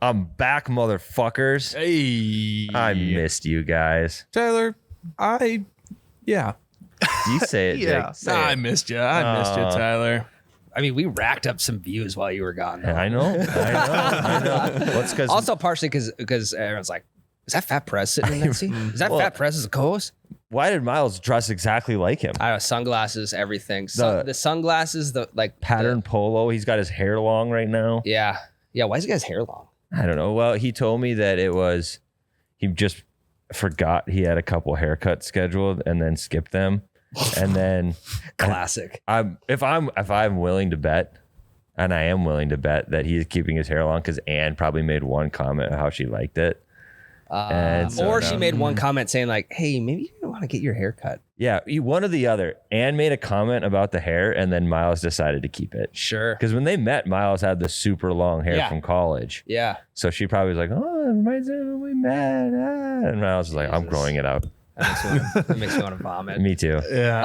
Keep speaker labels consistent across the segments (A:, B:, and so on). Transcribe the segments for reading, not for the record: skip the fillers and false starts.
A: I'm back, motherfuckers.
B: Hey.
A: I missed you guys.
B: Tyler, yeah.
A: You say it,
C: Yeah.
A: Jake. Say
B: I
A: it.
B: missed you. I missed you, Tyler.
D: I mean, we racked up some views while you were gone. Though.
A: I know. Well, it's because
D: Also, partially because everyone's like, "Is that Fat Prez sitting in that seat? Is that
A: Well-
D: Fat Prez as a co-host?"
A: why did Miles dress exactly like him?
D: I don't know, sunglasses, everything. The sunglasses, the like
A: Pattern polo. He's got his hair long right now.
D: Yeah. Why is he got his hair long?
A: I don't know. Well, he told me that he just forgot he had a couple haircuts scheduled and then skipped them. And then
D: Classic.
A: if I'm willing to bet, and I am willing to bet that he's keeping his hair long because Anne probably made one comment on how she liked it. And so
D: Or she
A: now-
D: made one comment saying like, "Hey, maybe you want to get your hair cut."
A: Yeah, one or the other. Anne made a comment about the hair, and then Miles decided to keep it.
D: Sure.
A: Because when they met, Miles had the super long hair
D: Yeah.
A: from college.
D: Yeah.
A: So she probably was like, "Oh, it reminds me of when we met." And Miles was like, "I'm
D: Jesus.
A: growing it out."
D: That makes me want to vomit.
A: Me too.
C: Yeah.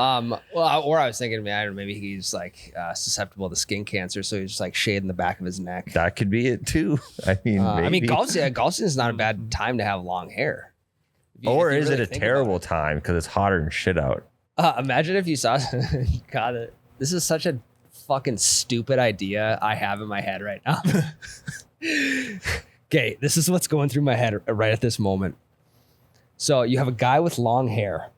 D: Well, or I was thinking, I don't know, maybe he's like susceptible to skin cancer, so he's just like shading the back of his neck.
A: That could be it too. I mean, maybe.
D: Galston is not a bad time to have long hair. If you-
A: Or
D: if you
A: is
D: really
A: it a
D: think
A: terrible
D: about
A: time because it's hotter than shit out?
D: it. Imagine if you saw. God, this is such a fucking stupid idea I have in my head right now. Okay, this is what's going through my head right at this moment. So you have a guy with long hair,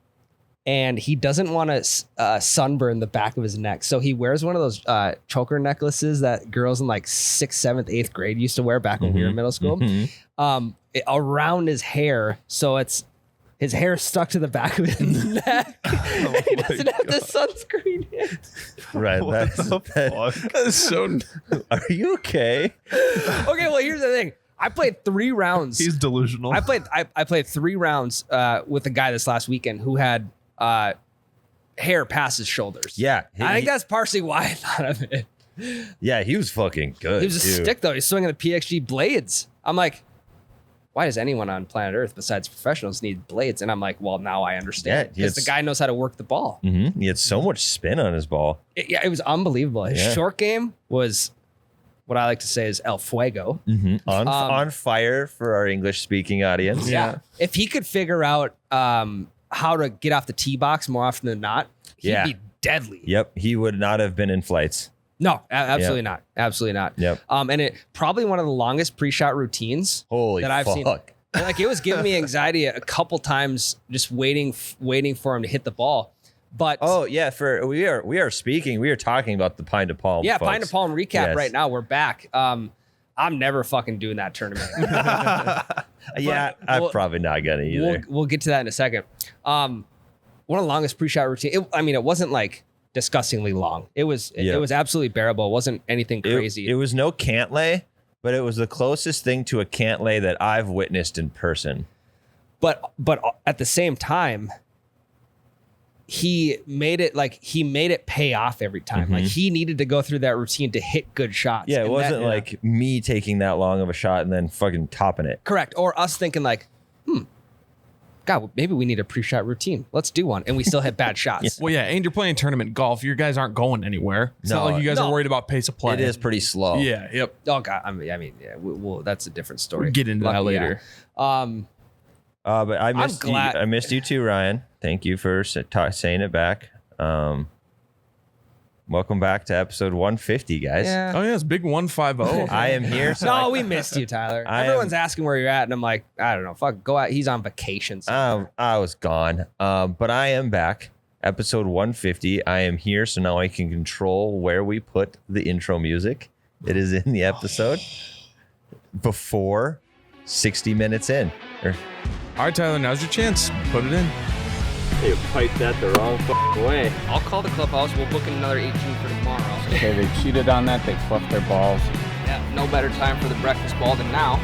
D: and he doesn't want to sunburn the back of his neck. So he wears one of those choker necklaces that girls in like 6th, 7th, 8th grade used to wear back when we were in middle school. Around his hair, so his hair stuck to the back of his neck. And he doesn't have the sunscreen in.
A: Right.
B: That's so.
A: Are you okay?
D: Okay, well here's the thing. I played 3 rounds.
C: He's delusional.
D: I played 3 rounds with a guy this last weekend who had hair past his shoulders.
A: Yeah.
D: I think that's partially why I thought of it.
A: Yeah, he was fucking good.
D: He was a
A: too.
D: stick though. He's swinging the PXG blades. I'm like, why does anyone on planet Earth besides professionals need blades? And I'm like, well, now I understand.
A: Yeah,
D: Because the guy knows how to work the ball.
A: Mhm. He had so much spin on his ball.
D: It was unbelievable. His
A: Yeah.
D: short game was what I like to say is El Fuego.
A: On fire for our English speaking audience.
D: Yeah. If he could figure out how to get off the tee box more often than not, he'd
A: Yeah.
D: be deadly.
A: Yep. He would not have been in flights.
D: No, absolutely not. Absolutely not.
A: Yep.
D: And it probably one of the longest pre-shot routines
A: Holy
D: that I've seen.
A: fuck.
D: And, like it was giving me anxiety a couple times just waiting for him to hit the ball. But
A: Oh yeah, we are talking about the Pine to Palm.
D: yeah,
A: folks.
D: Pine to Palm recap
A: Yes.
D: right now. We're back. I'm never fucking doing that tournament.
A: Yeah,
D: But
A: I'm
D: we'll-
A: probably not gonna either.
D: We'll get to that in a second. One of the longest pre-shot routine. It wasn't like disgustingly long. It was absolutely bearable. It wasn't anything crazy.
A: It was no Cantlay, but it was the closest thing to a Cantlay that I've witnessed in person.
D: but at the same time, he made it pay off every time. Like he needed to go through that routine to hit good shots.
A: Yeah, it
D: And
A: wasn't
D: that-
A: like me taking that long of a shot and then fucking topping it.
D: correct. Or us thinking like, God, maybe we need a pre-shot routine. Let's do one. And we still hit bad shots.
B: Well, yeah, and you're playing tournament golf. Your guys aren't going anywhere. It's not
A: No.
B: like you guys
D: No.
B: are worried about pace of play.
A: It is pretty slow.
B: Yeah. Yep.
D: Oh God. I mean, yeah. We'll that's a different story.
B: We'll get into that
D: Lucky,
B: later.
D: yeah.
A: But I missed you.
D: glad-
A: I missed you too, Ryan. Thank you for saying it back. Welcome back to episode 150, guys.
D: Yeah.
B: Oh yeah, it's big 150.
A: I am here. So
D: No, we missed you, Tyler. Everyone's asking where you're at, and I'm like, I don't know. Fuck, go out. He's on vacation.
A: I was gone, but I am back. Episode 150. I am here, so now I can control where we put the intro music. It is in the episode before 60 minutes in.
B: All right, Tyler, now's your chance. Put it in.
A: You piped that the wrong way.
D: I'll call the clubhouse. We'll book another 18 for tomorrow.
E: Okay, they cheated on that. They fluffed their balls.
D: Yeah, no better time for the breakfast ball than now.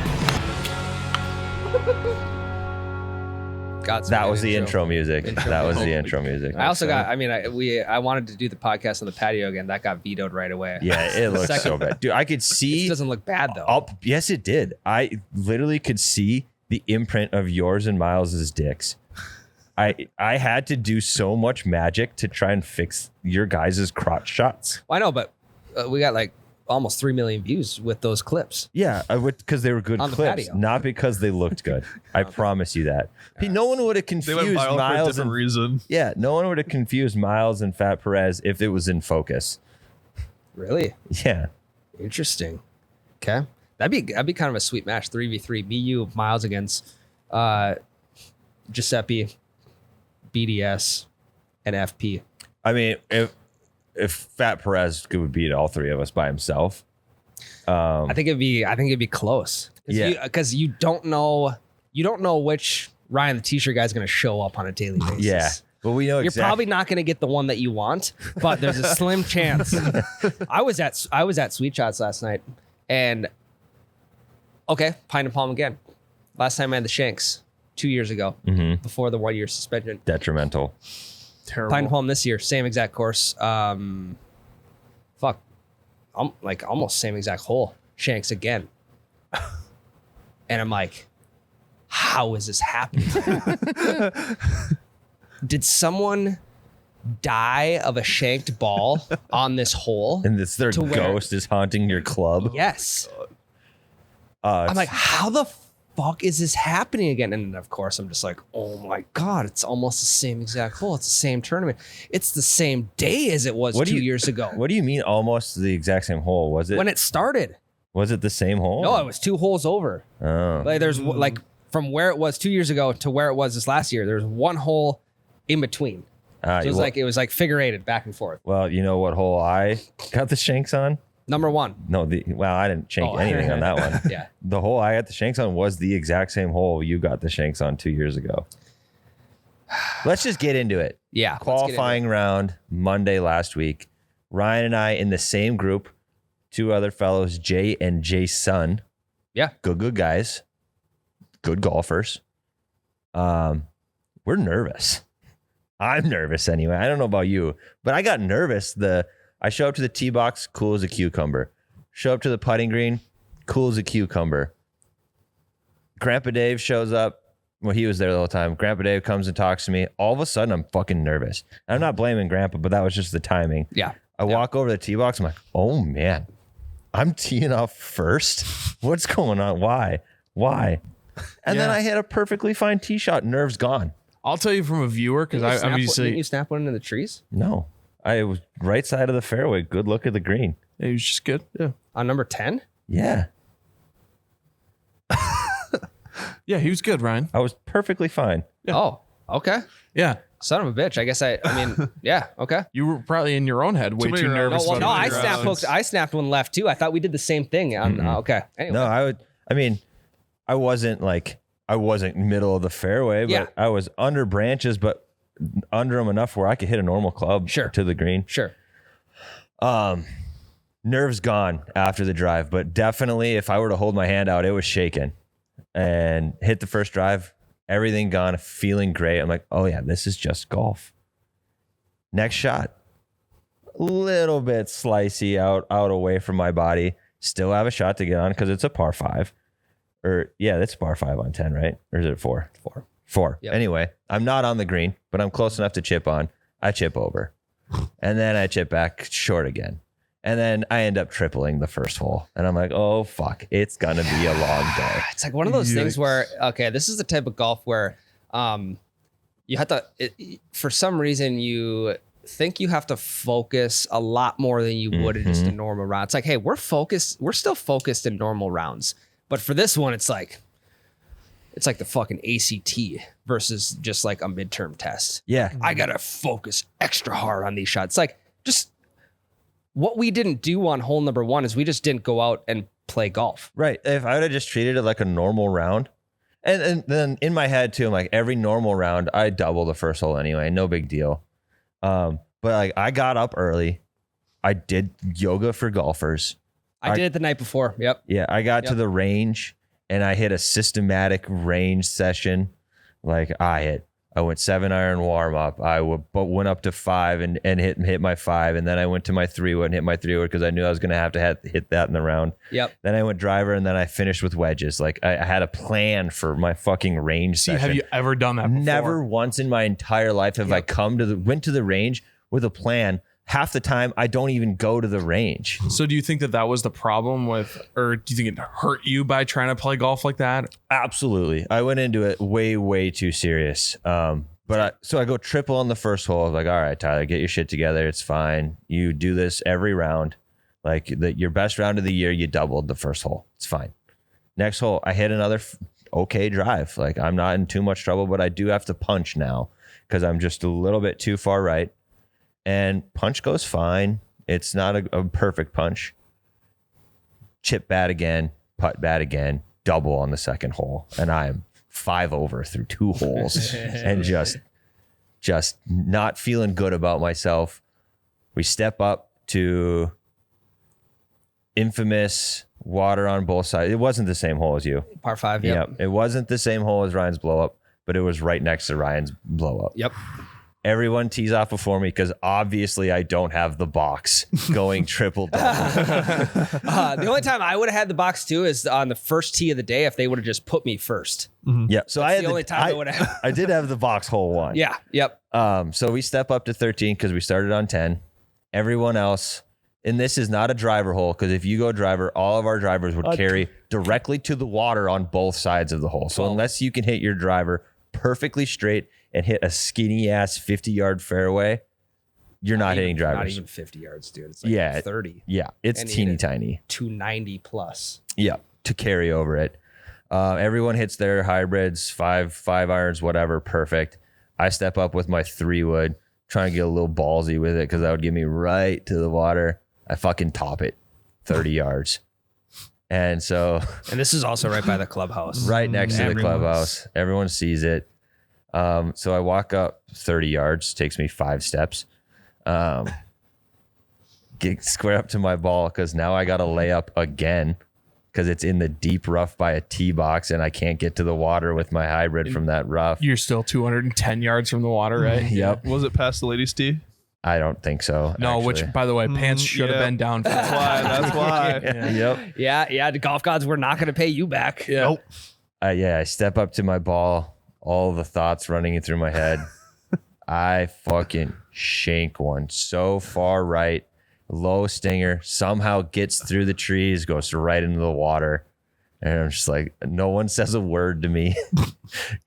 D: Got some
A: That
D: good
A: was the intro music. That was the intro music.
D: I also got. I mean, I wanted to do the podcast on the patio again. That got vetoed right away.
A: Yeah, it looks
D: Second-
A: so bad, dude. I could
D: It
A: see.
D: doesn't look bad though.
A: Yes, it did. I literally could see the imprint of yours and Miles's dicks. I had to do so much magic to try and fix your guys' crotch shots.
D: Well, I know, but we got like almost 3 million views with those clips.
A: Yeah, I would, because they were good
D: On the
A: clips,
D: patio.
A: not because they looked good. I promise you that. No one would have
C: They went
A: confused
C: viral for a
A: Miles
C: different
A: and
C: reason.
A: yeah, no one would have confused Miles and Fat Perez if it was in focus.
D: Really
A: Yeah,
D: interesting. Okay, that'd be kind of a sweet match. 3v3, me, you, Miles against Giuseppe, BDS, and FP.
A: I mean, if Fat Perez could beat all three of us by himself,
D: I think it'd be close.
A: Yeah.
D: Because you don't know which Ryan the T-shirt guy is going to show up on a daily basis.
A: yeah. But we know
D: You're
A: exactly.
D: probably not going to get the one that you want, but there's a slim chance. I was at Sweet Shots last night, and okay, Pine and Palm again. Last time I had the Shanks 2 years ago, before the 1 year suspension.
A: detrimental.
B: Terrible.
D: Pine and Palm this year, same exact course. Like almost same exact hole. Shanks again, and I'm like, how is this happening? Did someone die of a shanked ball on this hole?
A: And this their
D: To where-
A: ghost is haunting your club.
D: Yes.
A: I'm
D: I'm like, how the fuck is this happening again? And of course, I'm just like, oh my God, it's almost the same exact hole. It's the same tournament. It's the same day as it was
A: What do
D: 2
A: you-
D: years ago.
A: what do you mean almost the exact same hole? Was it?
D: When it started.
A: was it the same hole?
D: No, it was 2 holes over.
A: Oh.
D: Like there's like from where it was 2 years ago to where it was this last year, there's 1 hole in between. So it was like figure eighted back and forth.
A: Well, you know what hole I got the shanks on?
D: Number 1.
A: No, I didn't shank
D: Oh.
A: anything on that one.
D: Yeah.
A: The hole I got the shanks on was the exact same hole you got the shanks on 2 years ago. Let's just get into it.
D: Yeah. let's get into it.
A: Qualifying round Monday last week. Ryan and I in the same group. 2 other fellows, Jay and Jason.
D: Yeah.
A: Good guys. Good golfers. We're nervous. I'm nervous anyway. I don't know about you, but I got nervous. I show up to the tee box, cool as a cucumber. Show up to the putting green, cool as a cucumber. Grandpa Dave shows up. Well, he was there the whole time. Grandpa Dave comes and talks to me. All of a sudden, I'm fucking nervous. I'm not blaming Grandpa, but that was just the timing.
D: Yeah.
A: I walk over to the tee box. I'm like, oh man, I'm teeing off first. What's going on? Why? And then
B: Yeah.
A: I hit a perfectly fine tee shot. Nerves gone.
B: I'll tell you from a viewer because I
D: Didn't
B: obviously
D: you snap one into the trees
A: No, I was right side of the fairway. Good look at the green.
B: it was just good. Yeah,
D: on number 10?
A: Yeah,
B: yeah, he was good, Ryan.
A: I was perfectly fine.
B: Yeah.
D: Oh, okay.
B: Yeah,
D: Son of a bitch. I guess I mean, yeah, okay.
B: you were probably in your own head way
C: many
B: too
C: rounds.
B: nervous.
C: No,
B: about
C: well,
B: it.
C: no,
D: I
C: your
D: snapped
C: rounds.
D: I snapped one left too. I thought we did the same thing. Okay. Anyway.
A: No, I wasn't middle of the fairway, but
D: Yeah.
A: I was under branches, but under them enough where I could hit a normal club
D: Sure.
A: to the green.
D: Sure.
A: Nerves gone after the drive, but definitely if I were to hold my hand out, it was shaking and hit the first drive, everything gone, feeling great. I'm like, oh yeah, this is just golf. Next shot, a little bit slicey out away from my body. Still have a shot to get on because it's a par 5. Or yeah, that's par 5 on 10, right? Or is it 4? 4.
D: Yep.
A: Anyway, I'm not on the green, but I'm close enough to chip on. I chip over. And then I chip back short again. And then I end up tripling the first hole. And I'm like, oh, fuck. It's going to be a long day.
D: It's like one of those things where, okay, this is the type of golf where you have to, for some reason, you think you have to focus a lot more than you would in just a normal round. It's like, hey, we're still focused in normal rounds. But for this one, it's like the fucking ACT versus just like a midterm test.
A: Yeah.
D: I got to focus extra hard on these shots. It's like just what we didn't do on hole number 1 is we just didn't go out and play golf.
A: Right. If I would have just treated it like a normal round, and then in my head too, I'm like, every normal round, I double the first hole anyway. No big deal. But like I got up early. I did yoga for golfers.
D: I did it the night before. Yep.
A: Yeah, I got to the range and I hit a systematic range session. Like I went 7-iron warm up. But went up to 5 and hit my 5, and then I went to my 3-wood and hit my 3-wood because I knew I was going to have hit that in the round.
D: Yep.
A: Then I went driver, and then I finished with wedges. Like I had a plan for my fucking range
B: See,
A: session.
B: have you ever done that before?
A: Never once in my entire life have I went to the range with a plan half the time I don't even go to the range.
B: So do you think that was the problem with, or do you think it hurt you by trying to play golf like that?
A: Absolutely. I went into it way too serious. So I go triple on the first hole. I was like, all right, Tyler, get your shit together. It's fine. You do this every round. Like your best round of the year, you doubled the first hole. It's fine. Next hole, I hit another okay drive. Like I'm not in too much trouble, but I do have to punch now because I'm just a little bit too far right. And punch goes fine. It's not a perfect punch. Chip bad again, putt bad again, double on the second hole. And I'm 5 over through 2 holes and just not feeling good about myself. We step up to infamous water on both sides. It wasn't the same hole as you.
D: Par 5. Yep.
A: It wasn't the same hole as Ryan's blow up, but it was right next to Ryan's blow up.
D: Yep.
A: Everyone tees off before me because obviously I don't have the box going triple double.
D: The only time I would have had the box too is on the first tee of the day if they would have just put me first.
A: Yeah. So I had
D: the only time I would have.
A: I did have the box hole 1.
D: Yeah. Yep.
A: So we step up to 13 because we started on 10. Everyone else, and this is not a driver hole because if you go driver, all of our drivers would carry directly to the water on both sides of the hole. So unless you can hit your driver perfectly straight and hit a skinny ass 50-yard fairway, you're not hitting drivers.
D: Not even 50 yards, dude. It's like 30.
A: Yeah, it's
D: And
A: teeny
D: even-
A: tiny.
D: 290 plus.
A: Yeah, to carry over it. Everyone hits their hybrids, five irons, whatever, perfect. I step up with my 3-wood, trying to get a little ballsy with it because that would get me right to the water. I fucking top it 30 yards. And so
D: And this is also right by the clubhouse.
A: right next to the
C: Everyone's-
A: clubhouse, everyone sees it. So I walk up 30 yards, takes me 5 steps. Get square up to my ball because now I got to lay up again because it's in the deep rough by a tee box and I can't get to the water with my hybrid from that rough.
B: You're still 210 yards from the water, right?
A: Yep.
C: Was it past the ladies' tee?
A: I don't think so.
B: No,
A: actually.
B: which, by the way, pants should have
C: yeah.
B: been down for
C: That's why. That's why.
A: Yep.
D: Yeah. The golf gods were not going to pay you back.
B: Yeah.
C: Nope.
A: I step up to my ball, all the thoughts running through my head. I fucking shank one so far right, low stinger, somehow gets through the trees, goes right into the water. And I'm just like, no one says a word to me.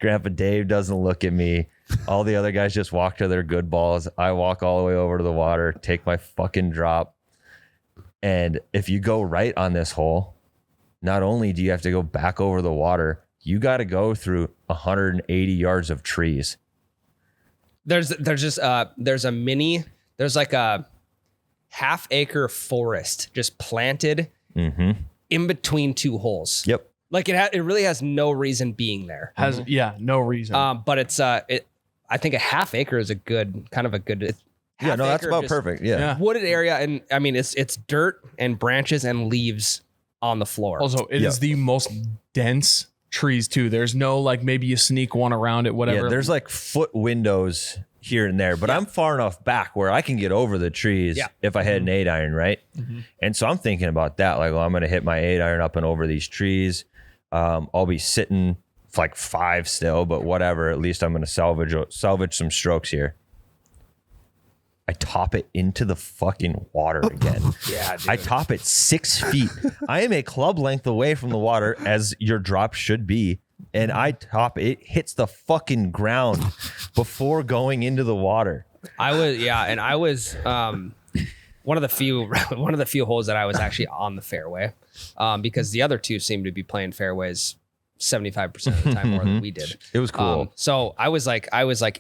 A: Grandpa Dave doesn't look at me. All the other guys just walk to their good balls. I walk all the way over to the water, take my fucking drop. And if you go right on this hole, not only do you have to go back over the water, you got to go through 180 yards of trees.
D: There's like a half-acre forest just planted in between 2 holes.
A: Yep.
D: Like it really has no reason being there.
B: Has no reason.
D: But it's I think a half acre is a good
A: Yeah, no, that's
D: half acre of
A: about
D: just
A: perfect. Yeah.
B: Yeah.
D: wooded area, and I mean it's dirt and branches and leaves on the floor.
B: Also, it is the most dense trees too. There's no like maybe you sneak one around it, whatever.
A: Yeah, there's like foot windows here and there, but I'm far enough back where I can get over the trees if I had an 8-iron, right? And so I'm thinking about that. Like, well, I'm going to hit my 8-iron up and over these trees. I'll be sitting like 5 still, but whatever. At least I'm going to salvage some strokes here. I top it into the fucking water again.
D: Yeah, dude.
A: I top it 6 feet. I am a club length away from the water, as your drop should be. And I top it, hits the fucking ground before going into the water.
D: I was one of the few holes that I was actually on the fairway, because the other 2 seemed to be playing fairways 75% of the time more than we did.
A: It was cool.
D: So I was like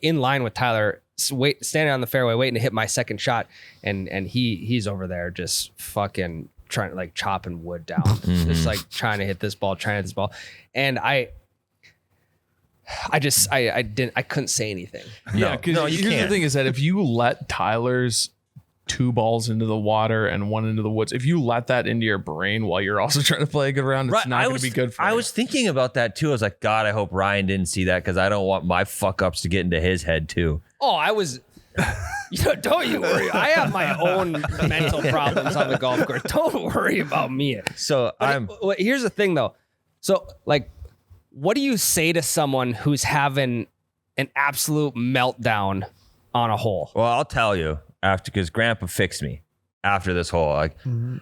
D: in line with Tyler, standing on the fairway, waiting to hit my second shot, and he's over there just fucking trying to like chopping wood down, just like trying to hit this ball, and I couldn't say anything.
B: Yeah, because
A: No, you
B: here's the
A: can't.
B: thing is that if you let Tyler's 2 balls into the water and 1 into the woods, if you let that into your brain while you're also trying to play a good round, it's not going to be good for you.
A: I was thinking about that too. I was like, God, I hope Ryan didn't see that because I don't want my fuck ups to get into his head too.
D: Oh, I was. Don't you worry. I have my own mental problems on the golf course. Don't worry about me.
A: So
D: Here's the thing, though. So, like, what do you say to someone who's having an absolute meltdown on a hole?
A: well, I'll tell you. after, because Grandpa fixed me after this hole. Like,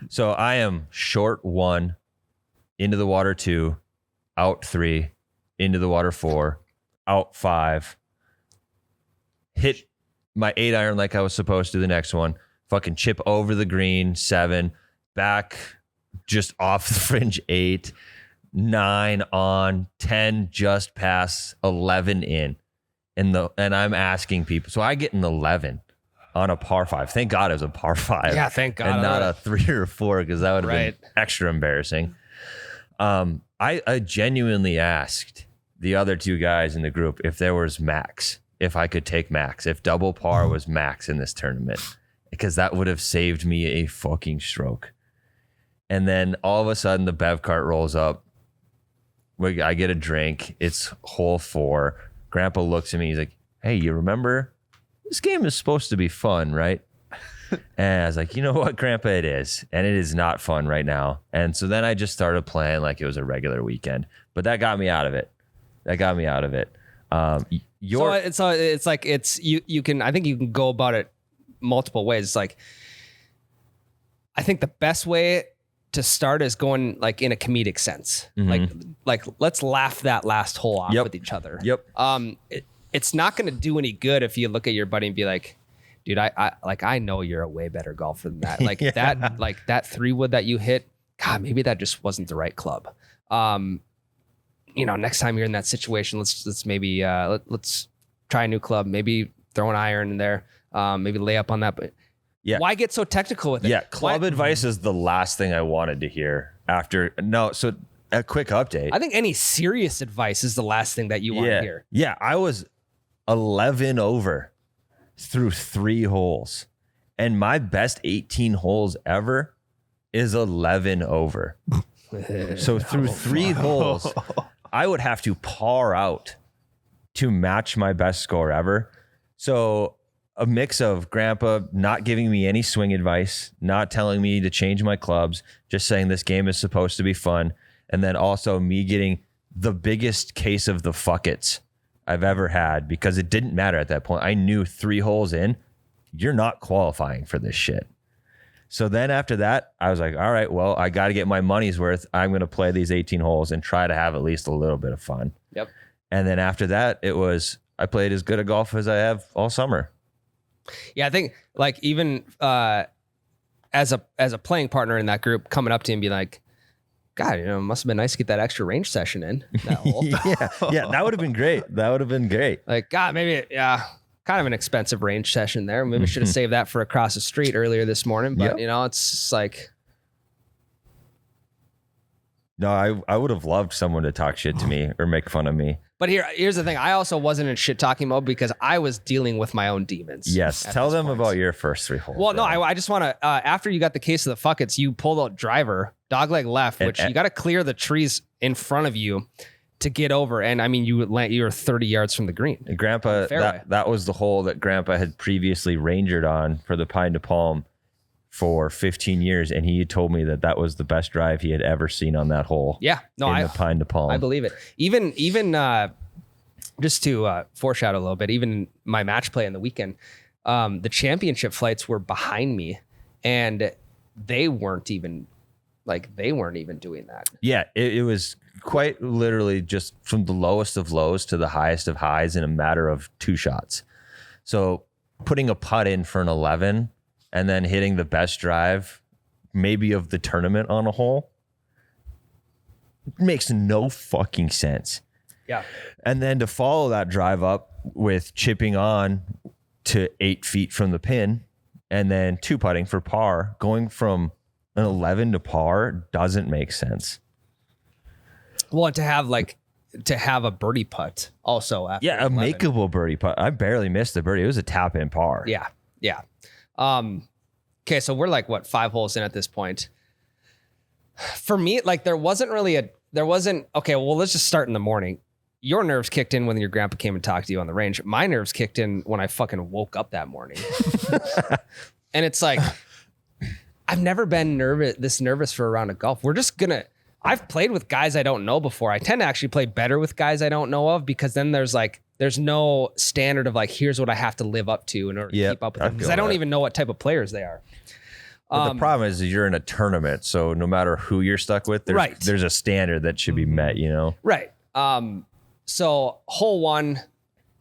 A: so I am short 1, into the water 2, out 3, into the water 4, out 5, hit my 8 iron like I was supposed to the next one, fucking chip over the green 7, back just off the fringe 8, 9 on, 10 just past, 11 in. And I'm asking people, so I get an 11 on a par 5. Thank God it was a par 5.
D: Yeah, thank God.
A: And not a 3 or 4, because that would have
D: Right.
A: been extra embarrassing. I genuinely asked the other 2 guys in the group if there was max, if I could take max, if double par was max in this tournament, because that would have saved me a fucking stroke. And then all of a sudden the bev cart rolls up. I get a drink. It's hole 4. Grandpa looks at me. He's like, hey, you remember this game is supposed to be fun, right? And I was like, you know what, Grandpa, it is. And it is not fun right now. And so then I just started playing like it was a regular weekend. But that got me out of it.
D: It's like you can, I think you can go about it multiple ways. It's like, I think the best way to start is going like in a comedic sense. Like let's laugh that last hole off with each other.
A: Yep.
D: It's not going to do any good if you look at your buddy and be like, dude, I know you're a way better golfer than that. Like that 3-wood that you hit, God, maybe that just wasn't the right club. Next time you're in that situation, let's maybe let's try a new club. Maybe throw an iron in there. Maybe lay up on that. But
A: Yeah.
D: why get so technical with it?
A: Yeah, club advice is the last thing I wanted to hear after. No, so a quick update.
D: I think any serious advice is the last thing that you want to hear.
A: Yeah, I was 11 over through 3 holes. And my best 18 holes ever is 11 over. So through 3 holes, I would have to par out to match my best score ever. So a mix of Grandpa not giving me any swing advice, not telling me to change my clubs, just saying this game is supposed to be fun. And then also me getting the biggest case of the fuckets I've ever had, because it didn't matter at that point. I knew 3 holes in, you're not qualifying for this shit. So then after that, I was like, all right, well, I got to get my money's worth. I'm going to play these 18 holes and try to have at least a little bit of fun.
D: Yep.
A: And then after that, it was, I played as good a golf as I have all summer.
D: Yeah, I think like even as a playing partner in that group, coming up to him and be like, God, it must have been nice to get that extra range session in that hole.
A: yeah, that would have been great.
D: Like, God, maybe, kind of an expensive range session there. Maybe I should have saved that for across the street earlier this morning. But, it's just like.
A: No, I would have loved someone to talk shit to me or make fun of me.
D: But here's the thing. I also wasn't in shit talking mode because I was dealing with my own demons.
A: Yes. Tell them about your first 3 holes.
D: Well, no, I just want to, after you got the case of the fuckets, you pulled out driver, dogleg left, which you got to clear the trees in front of you to get over. And I mean, you were 30 yards from the green.
A: And Grandpa, that was the hole that Grandpa had previously rangered on for the Pine to Palm for 15 years. And he told me that was the best drive he had ever seen on that hole.
D: Yeah. No,
A: the Pine to Palm.
D: I believe it. Even just to foreshadow a little bit, even my match play in the weekend, the championship flights were behind me and they weren't even doing that. Yeah.
A: It was quite literally just from the lowest of lows to the highest of highs in a matter of 2 shots. So putting a putt in for an 11 and then hitting the best drive maybe of the tournament on a hole makes no fucking sense.
D: Yeah.
A: And then to follow that drive up with chipping on to 8 feet from the pin and then 2-putting for par, going from an 11 to par doesn't make sense.
D: Well, and to have a birdie putt also. After
A: Yeah,
D: 11.
A: a makeable birdie putt. I barely missed the birdie. It was a tap in par.
D: Yeah. Yeah. Okay, so we're like 5 holes in at this point. For me, like there wasn't okay, well, let's just start in the morning. Your nerves kicked in when your grandpa came and talked to you on the range. My nerves kicked in when I fucking woke up that morning. And it's like, I've never been this nervous for a round of golf. We're just gonna, I've played with guys I don't know before. I tend to actually play better with guys I don't know of because then there's no standard of like, here's what I have to live up to in order to
A: Yep,
D: keep up with
A: I
D: them because
A: feel
D: I don't
A: that.
D: even know what type of players they are.
A: But the problem is you're in a tournament, so no matter who you're stuck with,
D: Right.
A: there's a standard that should be met, you know?
D: Right. So hole 1,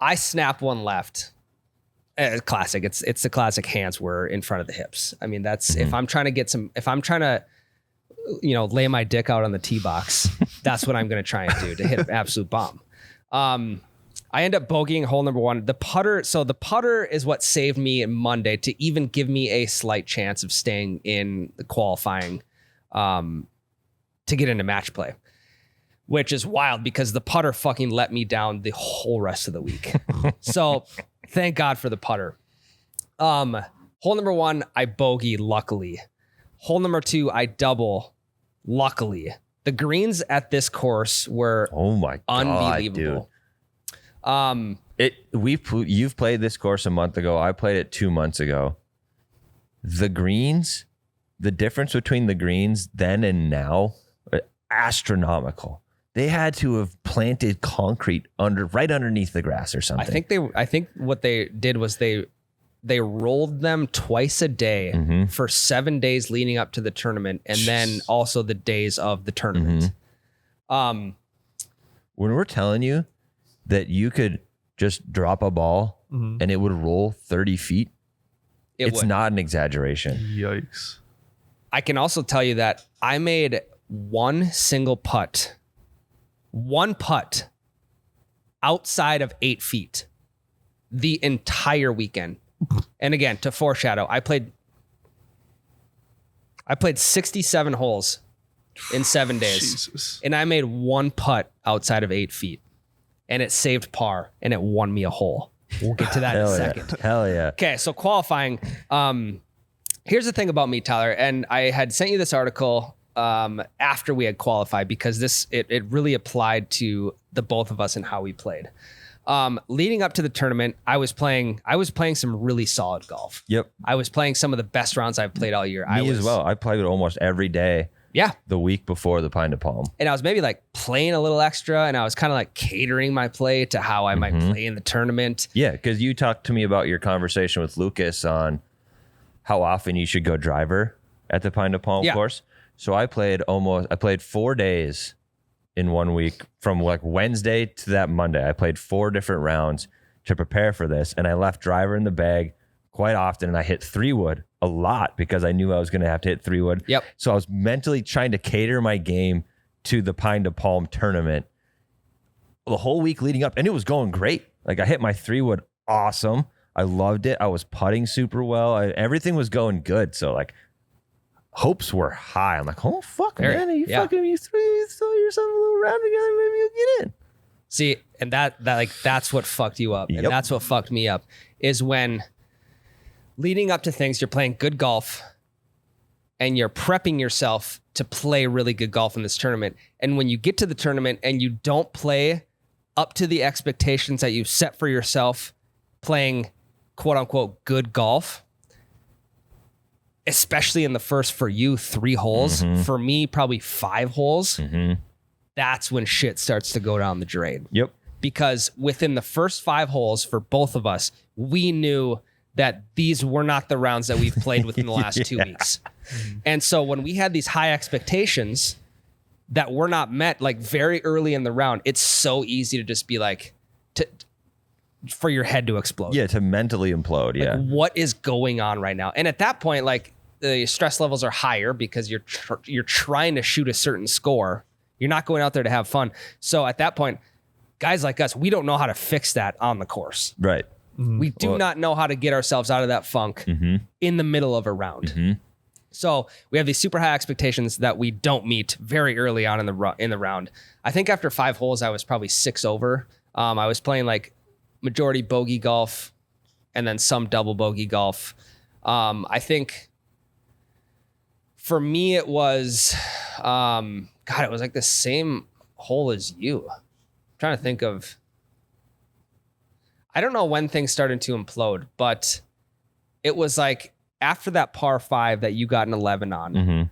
D: I snap one left. Classic. It's the classic hands were in front of the hips. I mean, that's if I'm trying to lay my dick out on the tee box, that's what I'm going to try and do to hit an absolute bomb. I end up bogeying hole number 1. The putter is what saved me Monday to even give me a slight chance of staying in the qualifying to get into match play, which is wild because the putter fucking let me down the whole rest of the week. So thank God for the putter. Hole number 1, I bogey, luckily. Hole number 2, I double, luckily. The greens at this course were
A: Oh my God,
D: unbelievable.
A: You've played this course a month ago. I played it 2 months ago. The greens, the difference between the greens then and now, astronomical. They had to have planted concrete right underneath the grass or something.
D: I think what they did was they rolled them twice a day for 7 days leading up to the tournament, and then also the days of the tournament.
A: When we're telling you that you could just drop a ball and it would roll 30 feet, it's not an exaggeration.
C: Yikes.
D: I can also tell you that I made one putt outside of 8 feet the entire weekend. And again, to foreshadow, I played 67 holes in 7 days.
C: Jesus.
D: And I made one putt outside of 8 feet. And it saved par and it won me a hole. We'll get to that in a second.
A: Hell yeah.
D: Okay, so qualifying. Here's the thing about me, Tyler, and I had sent you this article after we had qualified because it really applied to the both of us and how we played. Leading up to the tournament, I was playing some really solid golf.
A: Yep.
D: I was playing some of the best rounds I've played all year.
A: Me as well. I played it almost every day
D: Yeah.
A: the week before the Pine to Palm.
D: And I was maybe like playing a little extra and I was kind of like catering my play to how I might play in the tournament.
A: Yeah, because you talked to me about your conversation with Lucas on how often you should go driver at the Pine to Palm course. So I played 4 days in 1 week from like Wednesday to that Monday. I played 4 different rounds to prepare for this. And I left driver in the bag quite often. And I hit 3-wood a lot because I knew I was going to have to hit 3-wood.
D: Yep.
A: So I was mentally trying to cater my game to the Pine to Palm tournament the whole week leading up. And it was going great. Like I hit my 3-wood awesome. I loved it. I was putting super well. Everything was going good. So like hopes were high. I'm like, oh fuck, man, you throw yourself a little round together, maybe you'll get in.
D: See, and that's what fucked you up. And
A: Yep.
D: that's what fucked me up is when leading up to things, you're playing good golf and you're prepping yourself to play really good golf in this tournament. And when you get to the tournament and you don't play up to the expectations that you set for yourself, playing quote unquote good golf, especially in the first, for you, 3 holes, for me, probably 5 holes, that's when shit starts to go down the drain.
A: Yep.
D: Because within the first 5 holes for both of us, we knew that these were not the rounds that we've played within the last 2 weeks. And so when we had these high expectations that were not met, like very early in the round, it's so easy to just be like, for your head to explode.
A: Yeah, to mentally implode. Yeah.
D: Like, what is going on right now? And at that point, like the stress levels are higher because you're trying to shoot a certain score. You're not going out there to have fun. So at that point, guys like us, we don't know how to fix that on the course.
A: Right.
D: We do not know how to get ourselves out of that funk in the middle of a round. So we have these super high expectations that we don't meet very early on in the round. I think after 5 holes, I was probably 6 over. I was playing like majority bogey golf and then some double bogey golf. I think for me, it was, it was like the same hole as you. I'm trying to think of, I don't know when things started to implode, but it was like after that par 5 that you got an 11 on.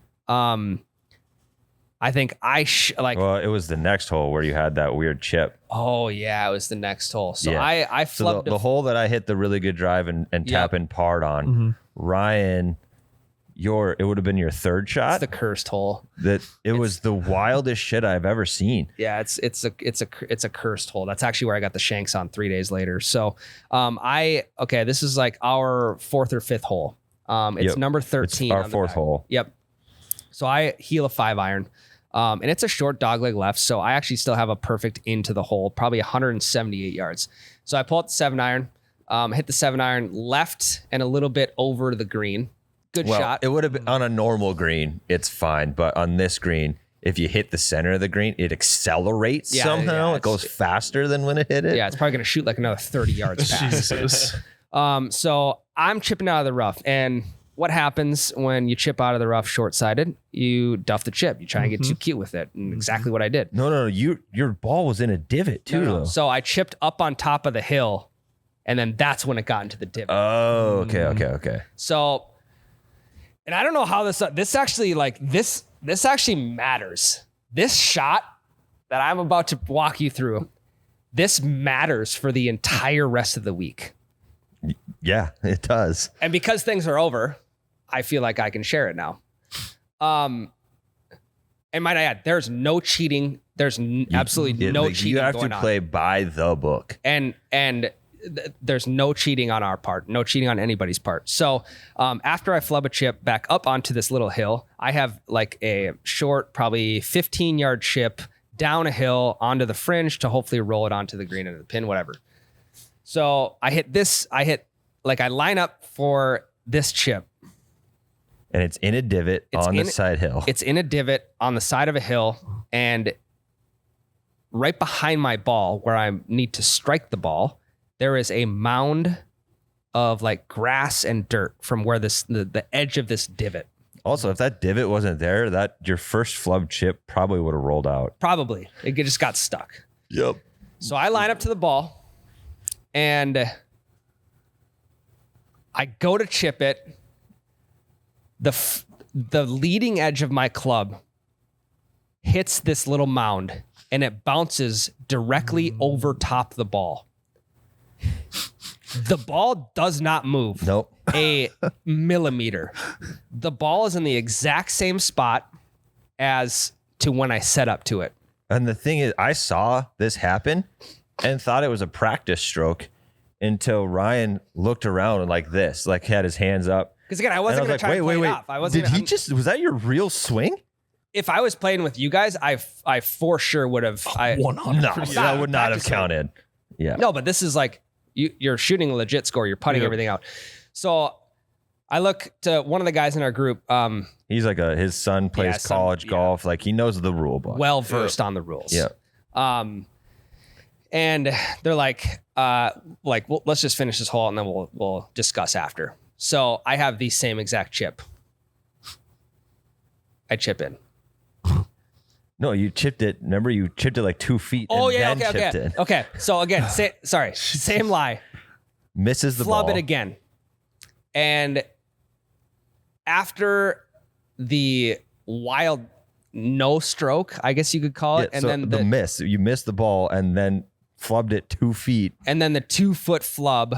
D: I think
A: Well, it was the next hole where you had that weird chip.
D: oh yeah, it was the next hole. So
A: Yeah.
D: I
A: So
D: flubbed
A: the hole that I hit the really good drive and tap in part on, Ryan, it would have been your third shot.
D: the cursed hole.
A: That it was the wildest shit I've ever seen.
D: Yeah, it's a cursed hole. That's actually where I got the shanks on 3 days later. So this is like our fourth or fifth hole. It's
A: Yep.
D: number
A: It's
D: 13.
A: our
D: on the
A: fourth
D: back.
A: hole.
D: Yep. So I heel a 5-iron. And it's a short dogleg left, so I actually still have a perfect into the hole, probably 178 yards. So I pull out the 7-iron, hit the 7-iron left and a little bit over the green. Good
A: Well,
D: shot.
A: it would have been on a normal green. It's fine, but on this green, if you hit the center of the green, it accelerates
D: Yeah,
A: somehow.
D: yeah,
A: It goes faster than when it hit it.
D: Yeah, it's probably going to shoot like another 30 yards past.
C: Jesus.
D: So I'm chipping out of the rough. And what happens when you chip out of the rough short-sided? You duff the chip. You try and get too cute with it. And exactly what I did.
A: No. Your ball was in a divot too, though.
D: So I chipped up on top of the hill, and then that's when it got into the divot.
A: Oh, okay.
D: So, and I don't know how this actually matters. This shot that I'm about to walk you through, this matters for the entire rest of the week.
A: Yeah, it does.
D: And because things are over, I feel like I can share it now. And might I add, there's no cheating. There's absolutely no cheating
A: You have
D: going
A: to
D: on.
A: play by the book.
D: And there's no cheating on our part, no cheating on anybody's part. So after I flub a chip back up onto this little hill, I have like a short, probably 15-yard chip down a hill onto the fringe to hopefully roll it onto the green and the pin, whatever. So I line up for this chip.
A: And it's in a divot on the side hill.
D: It's in a divot on the side of a hill, and right behind my ball where I need to strike the ball, there is a mound of like grass and dirt from where the edge of this divot.
A: Also, if that divot wasn't there, your first flub chip probably would have rolled out.
D: Probably. It just got stuck.
A: Yep.
D: So I line up to the ball and I go to chip it. The leading edge of my club hits this little mound and it bounces directly over top the ball. The ball does not move.
A: Nope.
D: A millimeter. The ball is in the exact same spot as to when I set up to it.
A: And the thing is, I saw this happen and thought it was a practice stroke until Ryan looked around and like this, like had his hands up.
D: Because again, I wasn't going to try to play it off. I wasn't.
A: Was that your real swing?
D: If I was playing with you guys, I for sure would have.
B: 100%.
A: No, that would not have counted. Yeah.
D: No, but this is like you're shooting a legit score. You're putting everything out. So I look to one of the guys in our group.
A: He's like his son plays college golf. Like he knows the rule book.
D: Well versed on the rules.
A: Yeah.
D: And they're like, well, let's just finish this hole and then we'll discuss after. So I have the same exact chip. I chip in.
A: No, you chipped it. Remember, you chipped it like 2 feet.
D: Oh
A: and
D: yeah,
A: then chipped it.
D: Okay. So again, same lie.
A: Misses the
D: Flub
A: ball.
D: it again. And after the wild no stroke, I guess you could call it,
A: Yeah,
D: and
A: so
D: then
A: the miss, you missed the ball and then flubbed it 2 feet.
D: and then the 2-foot flub.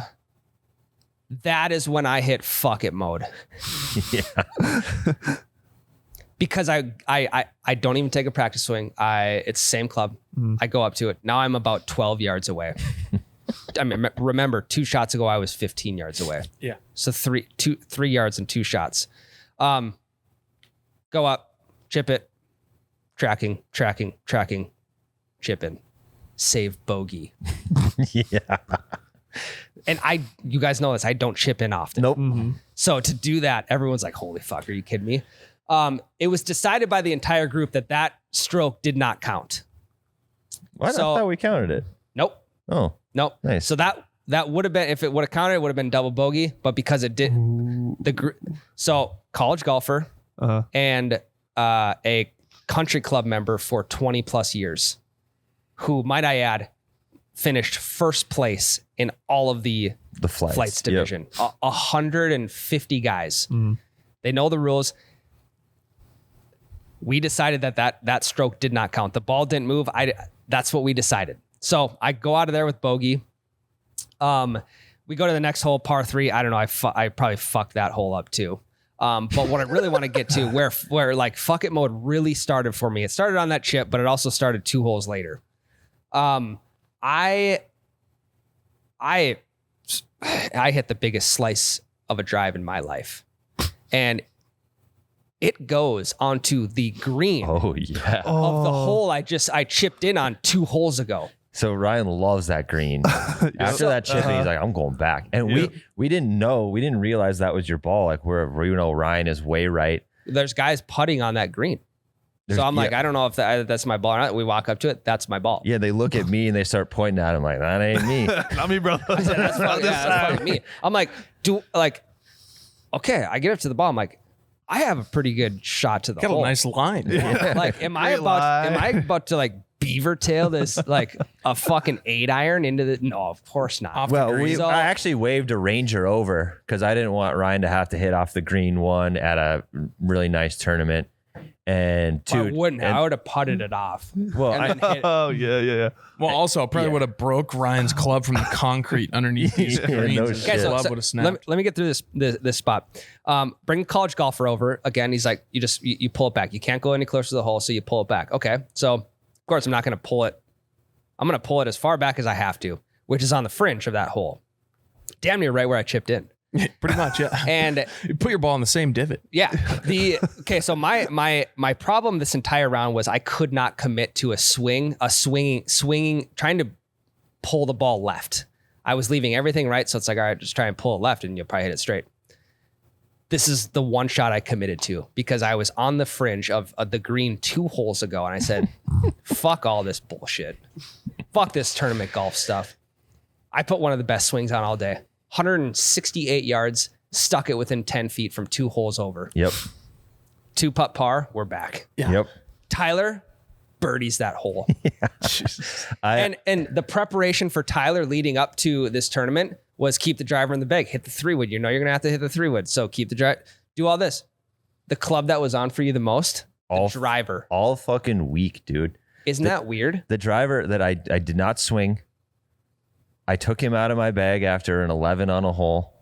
D: That is when I hit fuck it mode.
A: Yeah.
D: Because I don't even take a practice swing. It's the same club. I go up to it. Now I'm about 12 yards away. I mean, remember 2 shots ago I was 15 yards away.
B: Yeah.
D: So 3 yards and 2 shots. Go up, chip it, tracking, chip in, save bogey.
A: Yeah.
D: And you guys know this. I don't chip in often.
A: Nope.
D: So to do that, everyone's like, "Holy fuck, are you kidding me?" It was decided by the entire group that stroke did not count.
A: What?
D: So-
A: I thought we counted it.
D: Nope.
A: Oh,
D: Nope.
A: Nice.
D: So that would have been, if it would have counted, it would have been double bogey. But because it did, so college golfer and a country club member for 20 plus years, who, might I add, finished first place in all of the flights
A: Yep.
D: division. 150 guys. They know the rules. We decided that stroke did not count. The ball didn't move. That's what we decided. So I go out of there with bogey. We go to the next hole, par 3. I don't know. I probably fucked that hole up too. But what I really want to get to, where like fuck it mode really started for me. It started on that chip, but it also started 2 holes later. I hit the biggest slice of a drive in my life, and it goes onto the green
A: Oh yeah.
D: of the hole I chipped in on 2 holes ago.
A: So Ryan loves that green. After that chip, he's like, I'm going back. And we didn't realize that was your ball. Like Ryan is way right.
D: There's guys putting on that green. So I'm like, I don't know if that's my ball or not. We walk up to it. That's my ball.
A: Yeah, they look at me and they start pointing at him like, that ain't me.
C: Not me, bro.
D: I said, that's fucking me. I'm like, okay, I get up to the ball. I'm like, I have a pretty good shot to the
B: Got
D: hole.
B: a nice line.
D: Like, am I about to like beaver tail this like a fucking 8-iron into the? No, of course not.
B: Off
A: Well,
B: the green.
A: I actually waved a Ranger over because I didn't want Ryan to have to hit off the green one at a really nice tournament. And
D: I
A: dude,
D: wouldn't. I would have putted it off.
A: well,
D: And
A: I,
D: then hit.
C: Oh yeah.
B: Well, also, I probably would have broke Ryan's club from the concrete underneath these
A: Yeah,
B: greens.
A: no
B: and
A: shit.
B: his
D: Okay,
B: club would have snapped.
D: let me get through this spot. Bring a college golfer over again. He's like, you pull it back. You can't go any closer to the hole, so you pull it back. Okay, so of course I'm not going to pull it. I'm going to pull it as far back as I have to, which is on the fringe of that hole, damn near right where I chipped in.
B: Pretty much, yeah.
D: And
B: You put your ball in the same divot.
D: yeah, so my problem this entire round was I could not commit to a swinging, trying to pull the ball left. I was leaving everything right, so it's like, all right, just try and pull it left, and you'll probably hit it straight. This is the one shot I committed to because I was on the fringe of the green 2 holes ago, and I said, fuck all this bullshit. Fuck this tournament golf stuff. I put one of the best swings on all day. 168 yards, stuck it within 10 feet from 2 holes over.
A: yep,
D: 2-putt par, we're back.
A: yep.
D: Tyler birdies that hole.
A: I
D: And the preparation for Tyler leading up to this tournament was keep the driver in the bag, hit the 3-wood. You know you're gonna have to hit the 3-wood, so keep the drive. Do all this. The club that was on for you the most,
A: All-
D: the driver.
A: all fucking week, dude.
D: Isn't that weird?
A: The driver that I did not swing. I took him out of my bag after an 11 on a hole,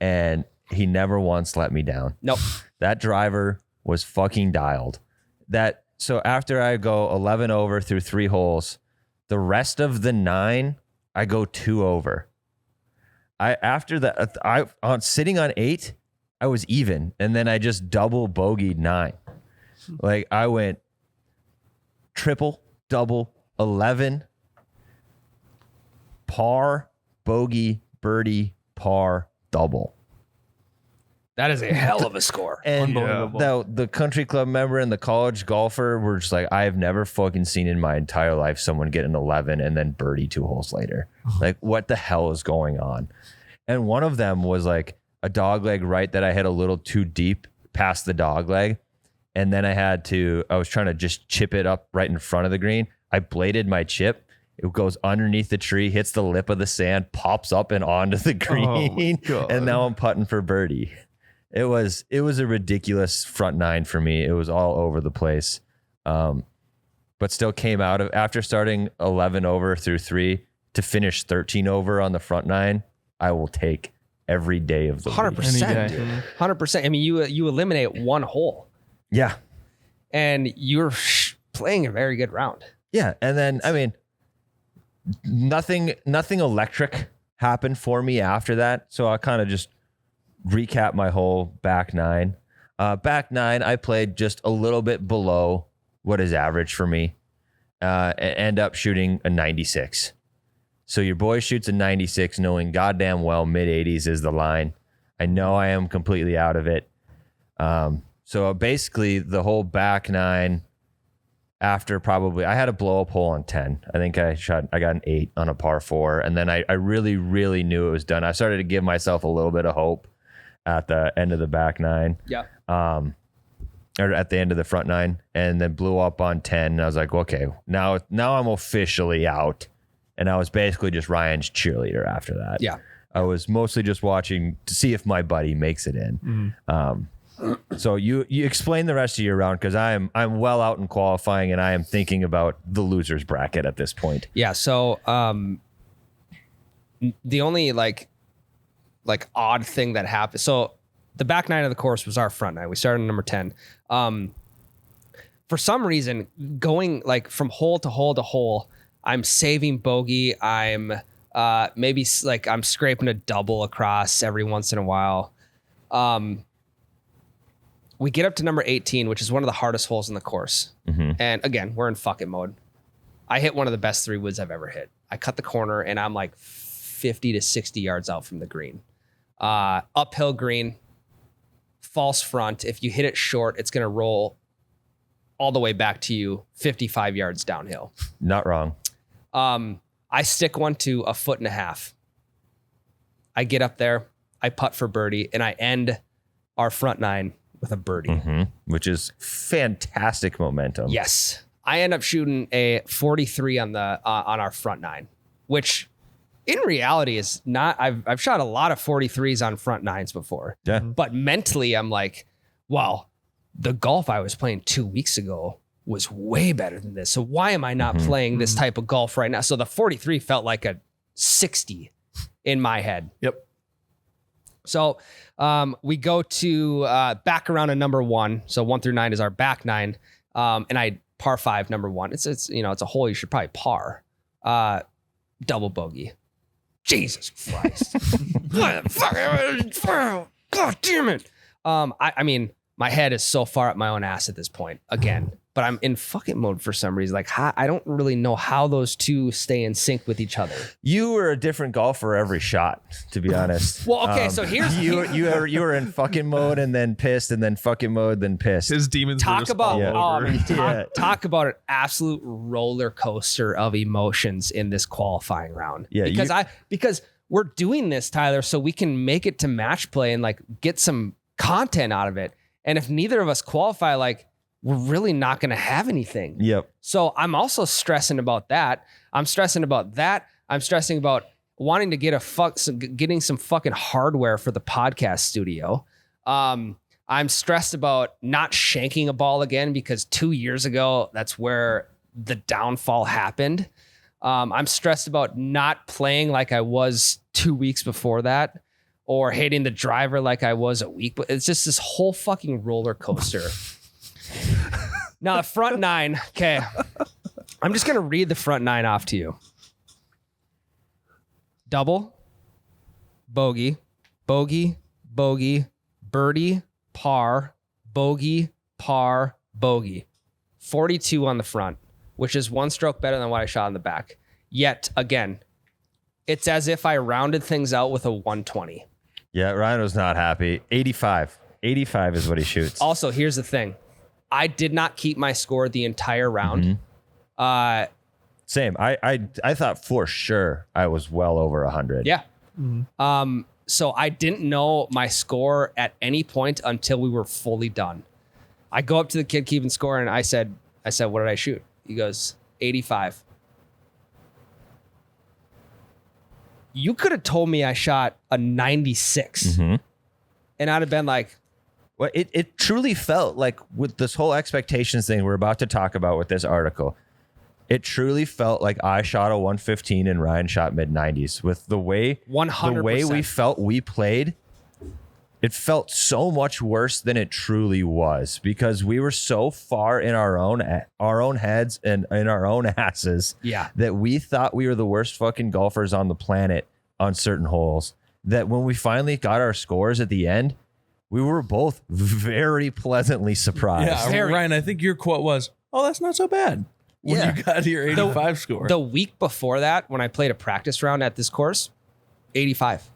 A: and he never once let me down.
D: Nope.
A: That driver was fucking dialed. So after I go 11 over through 3 holes, the rest of the 9, I go 2 over. Sitting on 8, I was even, and then I just double bogeyed 9. Like I went triple, double, 11, par, bogey, birdie, par, double.
D: That is a hell of a score.
A: And
B: Unbelievable.
A: the country club member and the college golfer were just like, I have never fucking seen in my entire life someone get an 11 and then birdie 2 holes later. Like, what the hell is going on? And one of them was like a dog leg right that I hit a little too deep past the dog leg. And then I was trying to just chip it up right in front of the green. I bladed my chip. It goes underneath the tree, hits the lip of the sand, pops up and onto the green.
C: God.
A: And now I'm putting for birdie. It was a ridiculous front 9 for me. It was all over the place. But still came out of, after starting 11 over through 3 to finish 13 over on the front 9, I will take every day of the week.
D: 100%,
B: Any day.
D: dude. 100%. I mean, you eliminate 1 hole,
A: Yeah.
D: and you're playing a very good round.
A: Yeah. And then, I mean, nothing electric happened for me after that. So I kind of just recap my whole back 9. Back 9, I played just a little bit below what is average for me. And end up shooting a 96. So your boy shoots a 96, knowing goddamn well mid-80s is the line. I know I am completely out of it. So basically, the whole back 9, after probably, I had a blow-up hole on 10. I think I got an 8 on a par 4. And then I really, really knew it was done. I started to give myself a little bit of hope at the end of the back 9.
D: Yeah.
A: Or at the end of the front 9, and then blew up on 10. And I was like, okay, now I'm officially out. And I was basically just Ryan's cheerleader after that.
D: Yeah.
A: I was mostly just watching to see if my buddy makes it in. So you explain the rest of your round because I'm well out in qualifying and I am thinking about the losers bracket at this point.
D: Yeah. So the only like odd thing that happened. So the back nine of the course was our front nine. We started on number 10. For some reason, going like from hole to hole to hole, I'm saving bogey. I'm maybe like I'm scraping a double across every once in a while. We get up to number 18, which is one of the hardest holes in the course. And again, we're in fuck it mode. I hit one of the best 3 woods I've ever hit. I cut the corner and I'm like 50 to 60 yards out from the green. Uphill green, false front. If you hit it short, it's going to roll all the way back to you 55 yards downhill.
A: Not wrong.
D: I stick one to 1.5 feet. I get up there, I putt for birdie, and I end our front nine with a birdie.
A: Which is fantastic momentum.
D: Yes. I end up shooting a 43 on our front nine, which in reality is not, I've shot a lot of 43s on front nines before.
A: Yeah.
D: But mentally I'm like, wow, the golf I was playing 2 weeks ago was way better than this. So why am I not playing this type of golf right now? So the 43 felt like a 60 in my head.
B: Yep.
D: So we go to back around a number 1. So 1 through 9 is our back nine. And I par 5 number 1. It's it's a hole you should probably par. Double bogey. Jesus Christ. What the fuck? God damn it. I mean, my head is so far up my own ass at this point again, but I'm in fucking mode for some reason. Like I don't really know how those two stay in sync with each other.
A: You were a different golfer every shot, to be honest.
D: Well, okay, so here's
A: you were in fucking mode and then pissed and then fucking mode then pissed.
C: His demons were
D: talk
C: just
D: about
C: all over.
D: talk about an absolute roller coaster of emotions in this qualifying round.
A: Yeah,
D: because we're doing this, Tyler, so we can make it to match play and like get some content out of it. And if neither of us qualify, like we're really not going to have anything.
A: Yep.
D: So I'm also stressing about that. I'm stressing about wanting to get getting some fucking hardware for the podcast studio. I'm stressed about not shanking a ball again because 2 years ago, that's where the downfall happened. I'm stressed about not playing like I was 2 weeks before that or hitting the driver like I was a week. But it's just this whole fucking roller coaster. Now the front nine. Okay. I'm just going to read the front nine off to you. Double, bogey, bogey, bogey, birdie, par, bogey, par, bogey. 42 on the front, which is 1 stroke better than what I shot in the back. Yet again, it's as if I rounded things out with a 120.
A: Yeah, Ryan was not happy. 85. 85 is what he shoots.
D: Also, here's the thing. I did not keep my score the entire round.
A: Same. I thought for sure I was well over 100.
D: Yeah. So I didn't know my score at any point until we were fully done. I go up to the kid keeping score and I said, what did I shoot? He goes, 85. You could have told me I shot a 96 and I'd have been like,
A: well, it truly felt like with this whole expectations thing we're about to talk about with this article, it truly felt like I shot a 115 and Ryan shot mid 90s with the way
D: 100%.
A: The way we felt we played. It felt so much worse than it truly was because we were so far in our own heads and in our own asses that we thought we were the worst fucking golfers on the planet on certain holes. That when we finally got our scores at the end, we were both very pleasantly surprised.
B: Yeah, Ryan, I think your quote was, "Oh, that's not so bad." When you got your 85 score.
D: The week before that, when I played a practice round at this course, 85.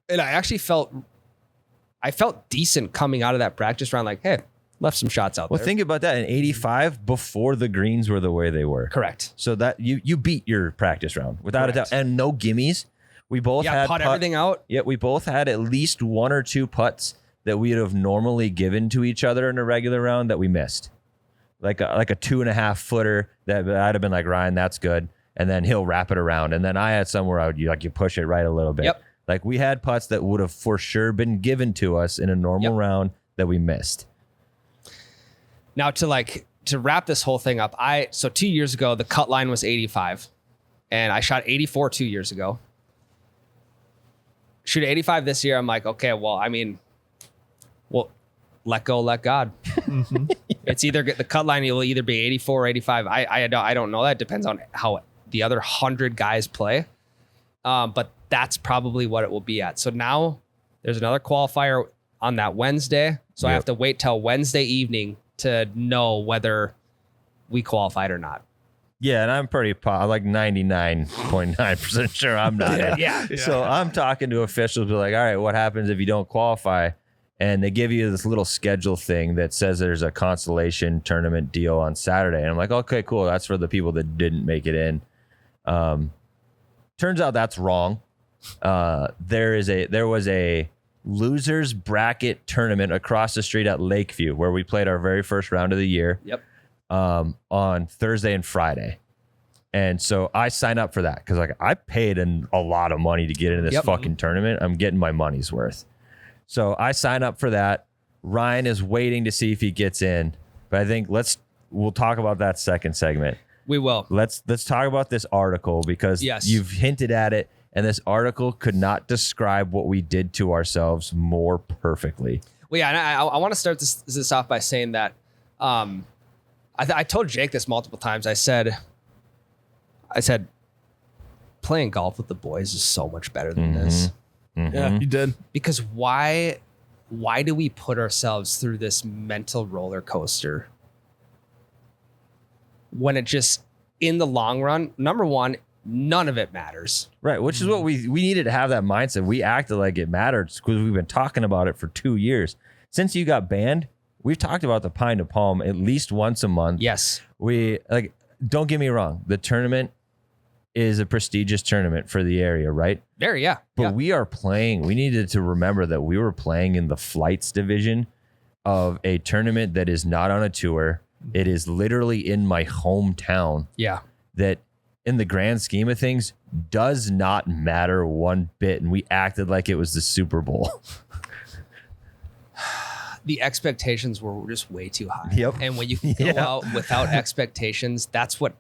D: And I felt decent coming out of that practice round. Like, hey, left some shots out there.
A: Well, think about that. In 85, before the greens were the way they were.
D: Correct.
A: So that you beat your practice round without a doubt. And no gimmies. We both had
D: putt everything out.
A: Yeah, we both had at least 1 or 2 putts that we'd have normally given to each other in a regular round that we missed. Like a 2.5 footer that I'd have been like, Ryan, that's good. And then he'll wrap it around. And then I had somewhere I would you push it right a little bit.
D: Yep.
A: Like we had putts that would have for sure been given to us in a normal round that we missed.
D: Now to wrap this whole thing up, so 2 years ago the cut line was 85, and I shot 84 2 years ago. Shoot 85 this year. I'm like, okay, well, I mean, well, let go, let God. It's either the cut line will either be 84 or 85. I don't know. That depends on how the other 100 guys play. But that's probably what it will be at. So now there's another qualifier on that Wednesday. So I have to wait till Wednesday evening to know whether we qualified or not.
A: Yeah, and I'm pretty like 99.9% sure I'm not in.
D: Yeah.
A: So I'm talking to officials, be like, all right, what happens if you don't qualify? And they give you this little schedule thing that says there's a consolation tournament deal on Saturday. And I'm like, okay, cool. That's for the people that didn't make it in. Turns out that's wrong. There was a losers bracket tournament across the street at Lakeview where we played our very first round of the year.
D: Yep.
A: On Thursday and Friday. And so I signed up for that because like I paid a lot of money to get into this fucking tournament. I'm getting my money's worth. So I sign up for that. Ryan is waiting to see if he gets in. But I think we'll talk about that second segment.
D: We will.
A: Let's talk about this article because you've hinted at it, and this article could not describe what we did to ourselves more perfectly.
D: Well, yeah, and I want to start this off by saying that I told Jake this multiple times. I said, playing golf with the boys is so much better than this.
B: Yeah, you did.
D: Because why do we put ourselves through this mental roller coaster when it just, in the long run, number one, none of it matters.
A: Right, which is what we needed to have that mindset. We acted like it mattered because we've been talking about it for 2 years. Since you got banned, we've talked about the Pine to Palm at least once a month.
D: Yes.
A: Don't get me wrong. The tournament is a prestigious tournament for the area, right?
D: Very, yeah.
A: But we needed to remember that we were playing in the flights division of a tournament that is not on a tour. It is literally in my hometown.
D: Yeah.
A: That in the grand scheme of things does not matter one bit. And we acted like it was the Super Bowl.
D: The expectations were just way too high.
A: Yep.
D: And when you go out without expectations, that's what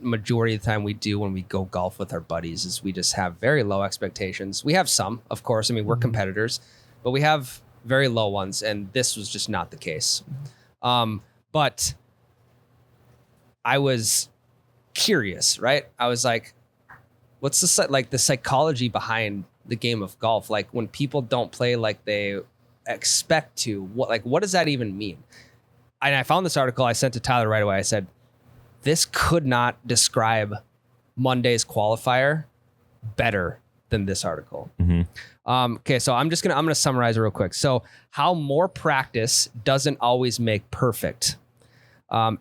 D: majority of the time we do when we go golf with our buddies is we just have very low expectations. We have some, of course. I mean, we're competitors, but we have very low ones, and this was just not the case. But I was curious, right? I was like, what's the psychology behind the game of golf? Like when people don't play like they expect to, what does that even mean? And I found this article. I sent to Tyler right away. I said, this could not describe Monday's qualifier better than this article. Okay, so I'm gonna summarize it real quick. So how more practice doesn't always make perfect.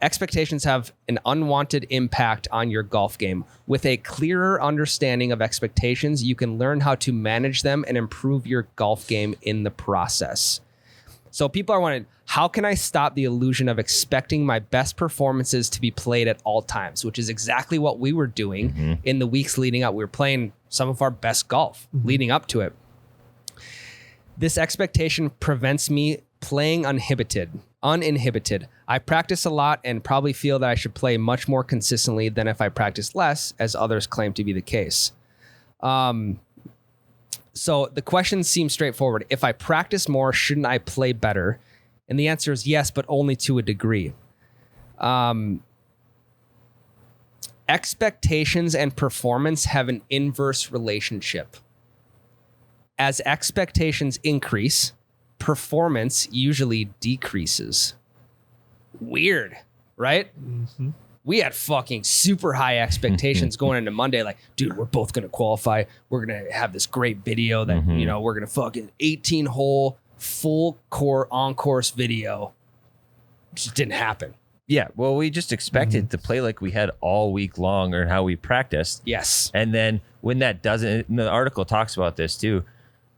D: Expectations have an unwanted impact on your golf game. With a clearer understanding of expectations, you can learn how to manage them and improve your golf game in the process. So people are wondering, how can I stop the illusion of expecting my best performances to be played at all times, which is exactly what we were doing in the weeks leading up. We were playing some of our best golf leading up to it. This expectation prevents me playing uninhibited. I practice a lot and probably feel that I should play much more consistently than if I practice less, as others claim to be the case. So the question seems straightforward. If I practice more, shouldn't I play better? And the answer is yes, but only to a degree. Expectations and performance have an inverse relationship. As expectations increase, performance usually decreases. Weird, right? We had fucking super high expectations going into Monday. Like, dude, we're both going to qualify. We're going to have this great video that, we're going to fucking 18-hole full on-course video. It just didn't happen.
A: Yeah, well, we just expected to play like we had all week long or how we practiced.
D: Yes.
A: And then when that doesn't, and the article talks about this too,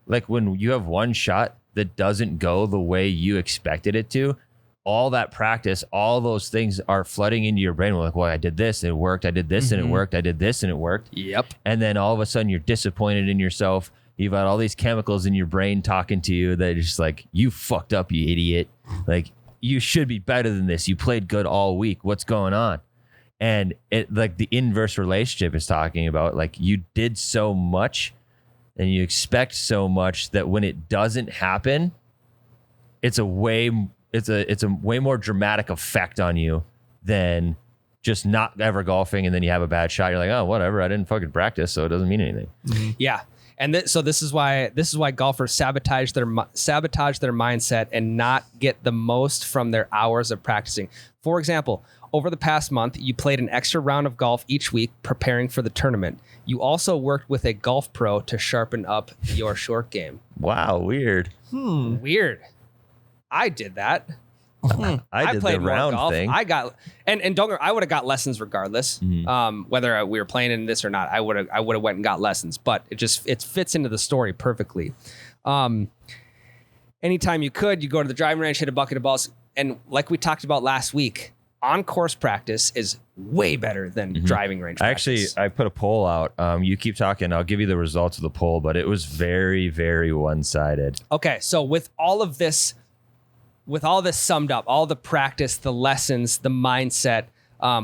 A: like when you have one shot that doesn't go the way you expected it to, all that practice, all those things are flooding into your brain. We're like, well, I did this and it worked. I did this and it worked. I did this and it worked.
D: Yep.
A: And then all of a sudden you're disappointed in yourself. You've got all these chemicals in your brain talking to you that are just like, you fucked up, you idiot. Like, you should be better than this. You played good all week. What's going on? And it, like, the inverse relationship is talking about, like, you did so much and you expect so much that when it doesn't happen, it's a way more dramatic effect on you than just not ever golfing, and then you have a bad shot. You're like, oh, whatever. I didn't fucking practice, so it doesn't mean anything.
D: Yeah. And so this is why golfers sabotage their mindset and not get the most from their hours of practicing. For example, over the past month, you played an extra round of golf each week preparing for the tournament. You also worked with a golf pro to sharpen up your short game.
A: Wow, weird.
D: Weird. I did that.
A: I did the
D: more
A: round
D: golf.
A: thing.
D: I got and don't. I would have got lessons regardless, whether we were playing in this or not. I would have went and got lessons. But it fits into the story perfectly. Anytime you could, you go to the driving range, hit a bucket of balls, and like we talked about last week, on course practice is way better than driving range practice.
A: I put a poll out. You keep talking. I'll give you the results of the poll, but it was very, very one-sided.
D: Okay, so with all this summed up, all the practice, the lessons, the mindset,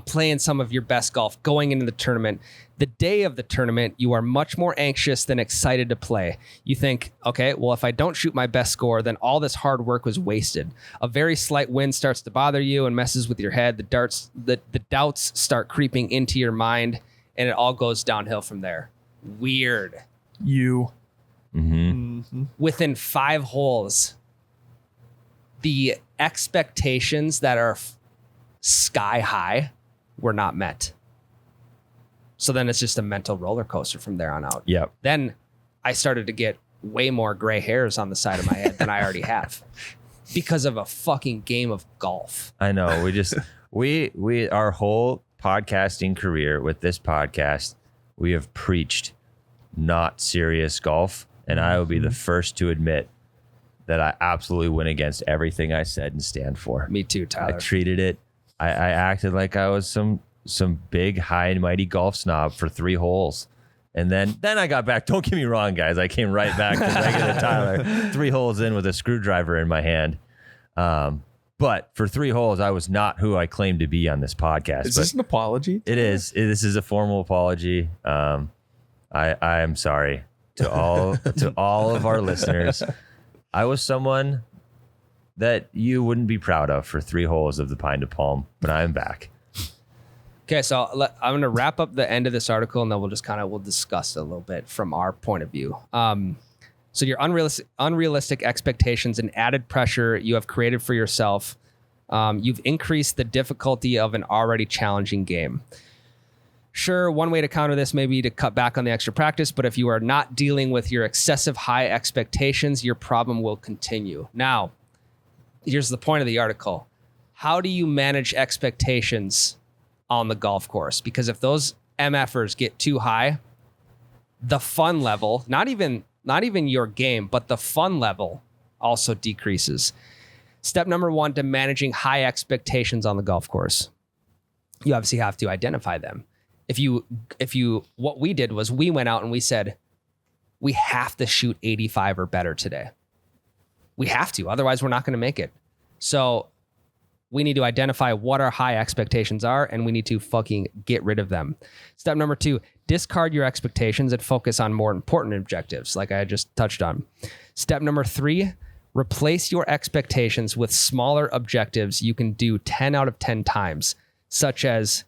D: playing some of your best golf, going into the tournament, the day of the tournament, you are much more anxious than excited to play. You think, okay, well, if I don't shoot my best score, then all this hard work was wasted. A very slight wind starts to bother you and messes with your head. The doubts start creeping into your mind, and it all goes downhill from there. Weird. Within 5 holes, the expectations that are sky high were not met. So then it's just a mental roller coaster from there on out.
A: Yep.
D: Then I started to get way more gray hairs on the side of my head than I already have because of a fucking game of golf.
A: I know. We just we our whole podcasting career with this podcast, we have preached not serious golf, and I will be the first to admit that I absolutely went against everything I said and stand for.
D: Me too, Tyler.
A: I treated it. I acted like I was some big high and mighty golf snob for 3 holes. And then I got back. Don't get me wrong, guys. I came right back to regular Tyler, 3 holes in with a screwdriver in my hand. But for 3 holes, I was not who I claimed to be on this podcast.
B: Is this an apology?
A: It is. This is a formal apology. I am sorry to all of our listeners. I was someone that you wouldn't be proud of for 3 holes of the Pine to Palm, but I'm back.
D: Okay, so I'm going to wrap up the end of this article, and then we'll discuss a little bit from our point of view. So your unrealistic expectations and added pressure you have created for yourself, you've increased the difficulty of an already challenging game. Sure, one way to counter this may be to cut back on the extra practice, but if you are not dealing with your excessive high expectations, your problem will continue. Now, here's the point of the article. How do you manage expectations on the golf course? Because if those MFers get too high, the fun level, not even your game, but the fun level also decreases. Step number 1 to managing high expectations on the golf course. You obviously have to identify them. What we did was we went out and we said, we have to shoot 85 or better today. We have to, otherwise we're not going to make it. So we need to identify what our high expectations are, and we need to fucking get rid of them. Step number 2, discard your expectations and focus on more important objectives, like I just touched on. Step number 3, replace your expectations with smaller objectives you can do 10 out of 10 times, such as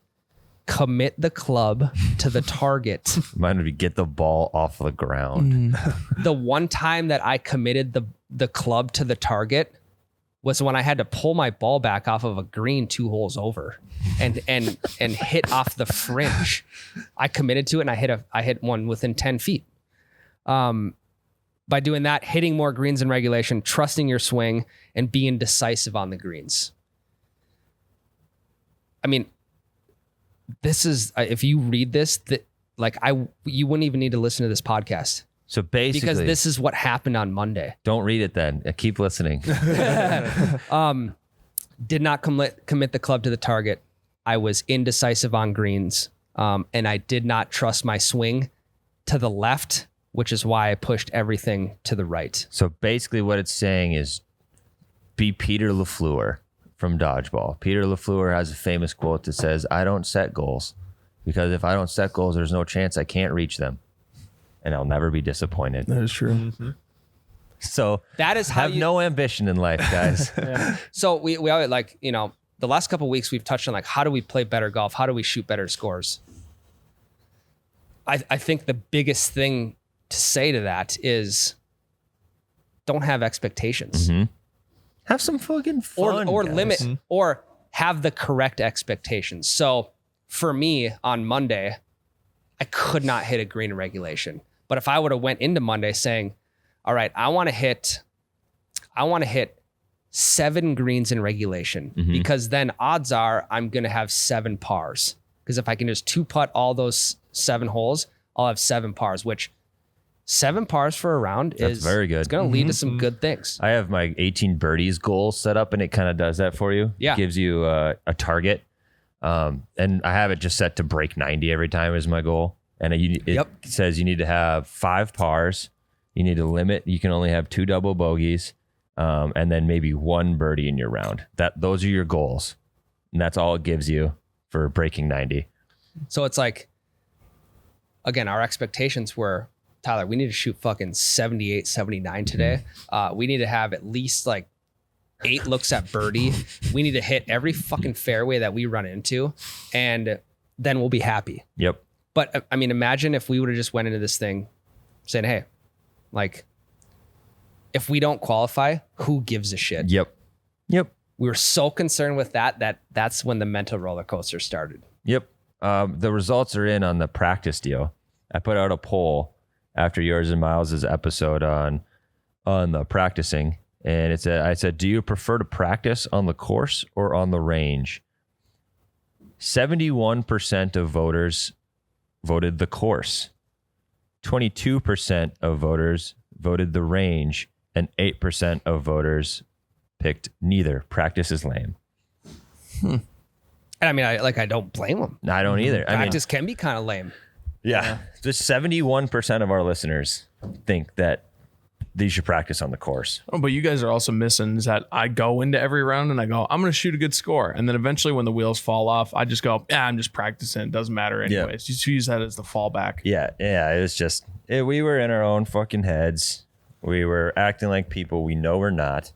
D: commit the club to the target.
A: Mine would be get the ball off the ground.
D: The one time that I committed the club to the target was when I had to pull my ball back off of a green 2 holes over and hit off the fringe. I committed to it and I hit one within 10 feet. By doing that, hitting more greens in regulation, trusting your swing, and being decisive on the greens. I mean, this is, if you read this, you woun't even need to listen to this podcast.
A: So basically,
D: because this is what happened on Monday.
A: Don't read it then. Keep listening.
D: Did not commit the club to the target. I was indecisive on greens, and I did not trust my swing to the left which is why I pushed everything to the right.
A: So basically what it's saying is be Peter LaFleur from Dodgeball. Peter LaFleur has a famous quote that says, I don't set goals because if I don't set goals, there's no chance I can't reach them. And I'll never be disappointed.
B: That is true.
A: So
D: That is how
A: have no ambition in life, guys.
D: So we always like, you know, the last couple of weeks we've touched on like, how do we play better golf? How do we shoot better scores? I think the biggest thing to say to that is don't have expectations
A: Have some fucking fun.
D: or
A: guys.
D: limit or have the correct expectations. So for me on Monday, I could not hit a green in regulation. But if I would have went into Monday saying, all right, I want to hit 7 greens in regulation because then odds are I'm going to have 7 pars. Because if I can just 2-putt all those 7 holes, I'll have 7 pars, which 7 pars for a round
A: That's
D: is
A: very good.
D: It's going to lead to some good things.
A: I have my 18 birdies goal set up and it kind of does that for you.
D: Yeah.
A: Gives you a target. And I have it just set to break 90 every time is my goal. And it says you need to have 5 pars. You need to limit. You can only have 2 double bogeys. And then maybe 1 birdie in your round. Those are your goals. And that's all it gives you for breaking 90.
D: So it's like, again, our expectations were, Tyler, we need to shoot fucking 78, 79 today. We need to have at least like 8 looks at birdie. We need to hit every fucking fairway that we run into, and then we'll be happy.
A: Yep.
D: But I mean, imagine if we would have just went into this thing saying, hey, like, if we don't qualify, who gives a shit?
A: Yep.
D: We were so concerned with that's when the mental roller coaster started.
A: Yep. The results are in on the practice deal. I put out a poll after yours and Miles's episode on the practicing, and I said, do you prefer to practice on the course or on the range? 71% of voters voted the course. 22% of voters voted the range, and 8% of voters picked neither. Practice is lame.
D: And I mean, I don't blame them.
A: I don't either. I mean,
D: Practice can be kind of lame.
A: yeah, just 71% of our listeners think that you should practice on the course.
B: Oh, but you guys are also missing is that I go into every round and I go, I'm going to shoot a good score. And then eventually when the wheels fall off, I just go, I'm just practicing. It doesn't matter anyways. Just use that as the fallback.
A: Yeah, it was just, we were in our own fucking heads. We were acting like people we know we're not.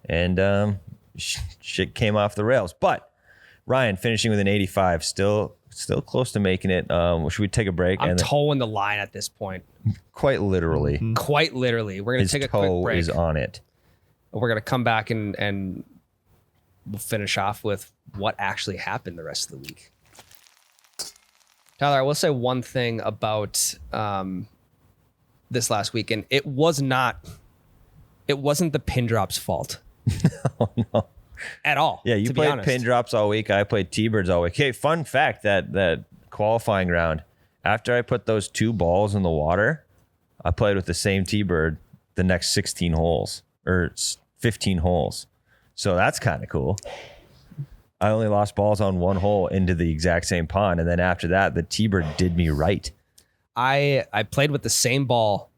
A: And shit came off the rails. But Ryan finishing with an 85, still close to making it. Should we take a break?
D: I'm towing the line at this point.
A: Quite literally.
D: Quite literally. We're going to
A: His
D: take a quick
A: toe
D: break.
A: is on it.
D: We're going to come back and we'll finish off with what actually happened the rest of the week. Tyler, I will say one thing about this last weekend. It wasn't the pin drop's fault.
A: Oh, no.
D: At all.
A: Yeah, you
D: to be
A: played
D: honest.
A: pin drops all week. I played T-birds all week. Hey, fun fact, that qualifying round, after I put those 2 balls in the water, I played with the same T-bird the next 16 holes or 15 holes. So that's kind of cool. I only lost balls on 1 hole into the exact same pond. And then after that, the T-bird did me right.
D: I played with the same ball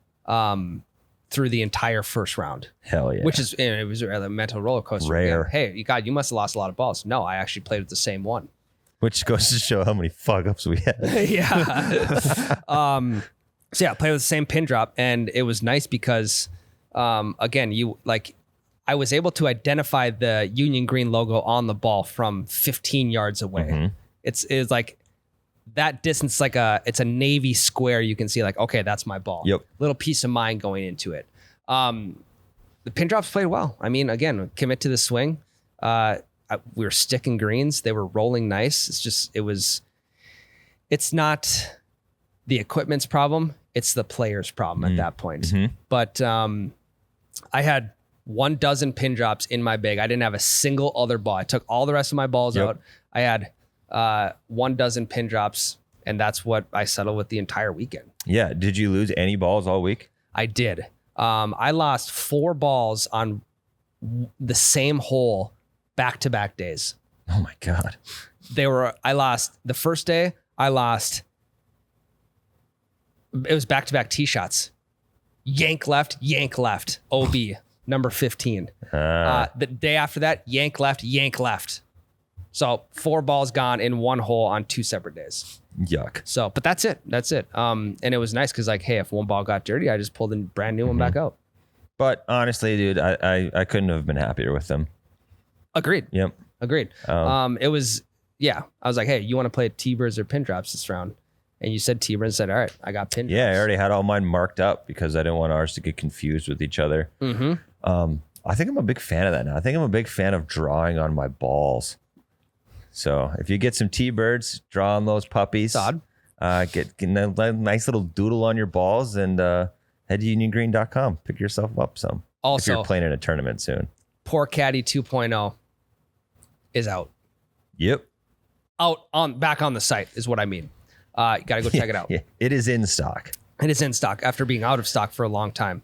D: through the entire first round.
A: Hell yeah.
D: Which is, it was a mental roller coaster.
A: Rare.
D: Hey, you must have lost a lot of balls. No, I actually played with the same one.
A: Which goes to show how many fuck ups we had.
D: Yeah. So yeah, I played with the same pin drop, and it was nice because, again, I was able to identify the Union Green logo on the ball from 15 yards away. It's like that distance, it's a Navy square. You can see like, okay, that's my ball.
A: Yep.
D: Little peace of mind going into it. The pin drops played well. I mean, again, commit to the swing. We were sticking greens. They were rolling nice. It's not the equipment's problem. It's the player's problem at that point. But I had 12 pin drops in my bag. I didn't have a single other ball. I took all the rest of my balls out. I had 12 pin drops, and that's what I settled with the entire weekend.
A: Yeah. Did you lose any balls all week?
D: I did. I lost 4 balls on the same hole back-to-back days.
A: Oh my God.
D: I lost the first day. I lost It was back-to-back tee shots. Yank left, OB, number 15. The day after that, yank left. So 4 balls gone in 1 hole on 2 separate days.
A: Yuck.
D: So, but that's it. And it was nice because, like, hey, if one ball got dirty, I just pulled a brand new one back out.
A: But honestly, dude, I couldn't have been happier with them.
D: Agreed.
A: Yep.
D: Agreed. It was, I was like, hey, you want to play T-birds or pin drops this round? And you said T-birds. Said, all right, I got pin drops.
A: Yeah, I already had all mine marked up because I didn't want ours to get confused with each other. I think I'm a big fan of that now. I think I'm a big fan of drawing on my balls. So if you get some T-birds, draw on those puppies.
D: Sod.
A: Get a nice little doodle on your balls and head to uniongreen.com. Pick yourself up some.
D: Also,
A: if you're playing in a tournament soon.
D: Poor Caddy 2.0 is out.
A: Yep.
D: Back on the site is what I mean. You got to go check it out.
A: Yeah, it is in stock.
D: It is in stock after being out of stock for a long time.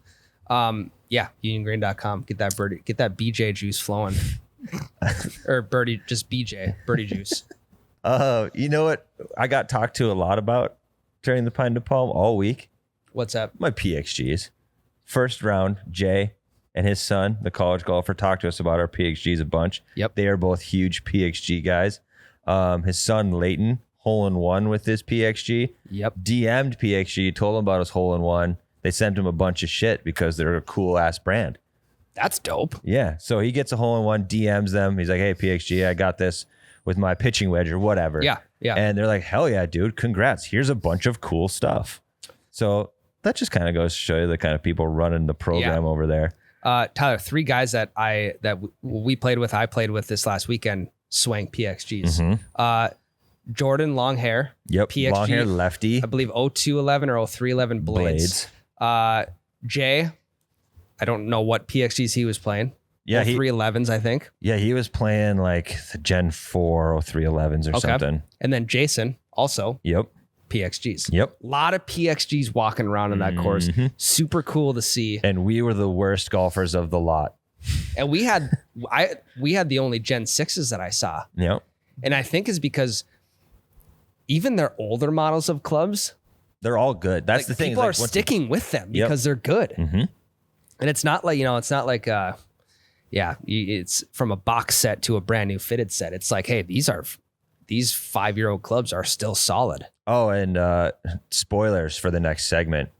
D: Uniongreen.com. Get that BJ juice flowing. Or birdie juice.
A: You know what I got talked to a lot about during the Pine to Palm all week?
D: What's up?
A: My PXGs. First round, Jay and his son, the college golfer, talked to us about our PXGs a bunch.
D: Yep.
A: They are both huge PXG guys. His son, Leighton, hole-in-one with his PXG.
D: Yep.
A: DM'd PXG, told him about his hole-in-one. They sent him a bunch of shit because they're a cool-ass brand.
D: That's dope.
A: Yeah. So he gets a hole-in-one, DMs them. He's like, hey, PXG, I got this with my pitching wedge or whatever.
D: Yeah.
A: And they're like, hell yeah, dude, congrats. Here's a bunch of cool stuff. So that just kind of goes to show you the kind of people running the program over there.
D: Tyler, 3 guys that we played with, I played with this last weekend, swang PXGs. Jordan, long hair.
A: Yep.
D: PXG,
A: long hair, lefty.
D: I believe 0211 or 0311 blades. Jay, I don't know what PXGs he was playing.
A: Yeah,
D: 0311s, I think.
A: Yeah, he was playing like the Gen 4 0311s or something.
D: And then Jason, also
A: Yep.
D: PXGs.
A: Yep.
D: A lot of PXGs walking around in that course. Super cool to see.
A: And we were the worst golfers of the lot.
D: And we had the only Gen 6s that I saw.
A: Yep.
D: And I think is because even their older models of clubs,
A: They're all good. That's the thing.
D: People are sticking with them because they're good.
A: Mm-hmm.
D: And it's not like, it's from a box set to a brand new fitted set. It's like, hey, these 5-year-old clubs are still solid.
A: Oh, and spoilers for the next segment.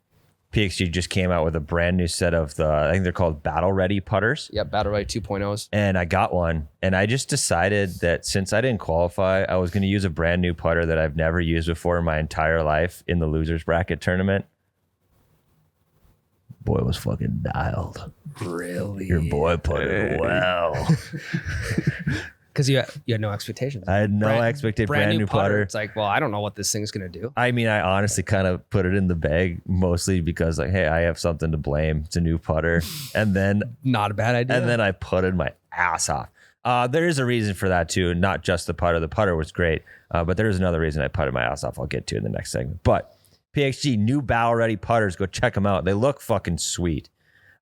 A: PXG just came out with a brand new set of I think they're called Battle Ready putters.
D: Yep, Battle Ready 2.0s.
A: And I got one. And I just decided that since I didn't qualify, I was going to use a brand new putter that I've never used before in my entire life in the losers bracket tournament. Boy was fucking dialed.
D: Really?
A: Your boy putted well.
D: Because you had no expectations.
A: I had no expectation. Brand new putter.
D: It's like, well, I don't know what this thing's going to do.
A: I mean, I honestly kind of put it in the bag mostly because, like, hey, I have something to blame. It's a new putter. And then
D: Not a bad idea.
A: And then I putted my ass off. There is a reason for that too. Not just the putter. The putter was great. But there is another reason I putted my ass off. I'll get to in the next segment. But PXG, new Battle Ready putters. Go check them out. They look fucking sweet.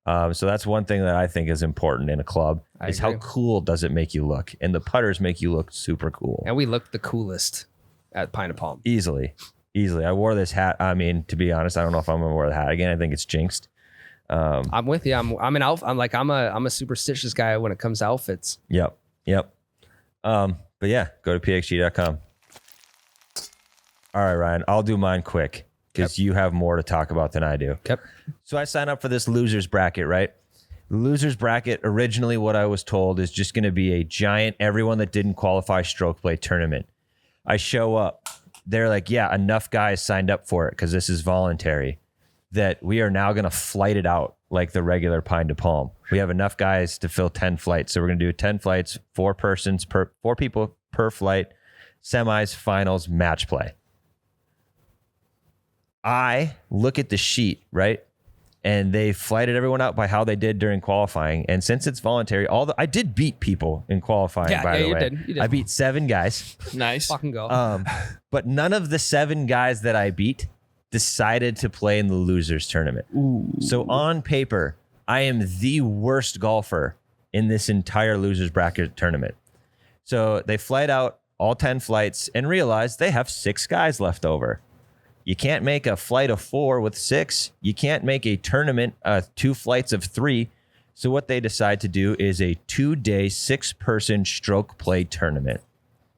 A: So that's one thing that I think is important in a club is how cool does it make you look? And the putters make you look super cool.
D: And we looked the coolest at Pine to Palm.
A: Easily. I wore this hat. I mean, to be honest, I don't know if I'm gonna wear the hat again. I think it's jinxed.
D: I'm with you. I'm a superstitious guy when it comes to outfits.
A: Yep. But yeah, go to pxg.com. All right, Ryan, I'll do mine quick because you have more to talk about than I do.
D: Yep.
A: So I signed up for this losers bracket, right? The losers bracket, originally what I was told is just going to be a giant, everyone that didn't qualify stroke play tournament. I show up. They're like, yeah, enough guys signed up for it because this is voluntary that we are now going to flight it out like the regular Pine to Palm. We have enough guys to fill 10 flights. So we're going to do 10 flights, 4 people per flight, semis, finals, match play. I look at the sheet, right? And they flighted everyone out by how they did during qualifying. And since it's voluntary, I did beat people in qualifying, by the way. You did. I beat 7 guys.
B: Nice.
D: Fucking go.
A: But none of the 7 guys that I beat decided to play in the losers tournament. Ooh. So on paper, I am the worst golfer in this entire losers bracket tournament. So they flight out all 10 flights and realize they have 6 guys left over. You can't make a flight of 4 with 6. You can't make a tournament 2 flights of 3. So what they decide to do is a 2-day 6-person stroke play tournament.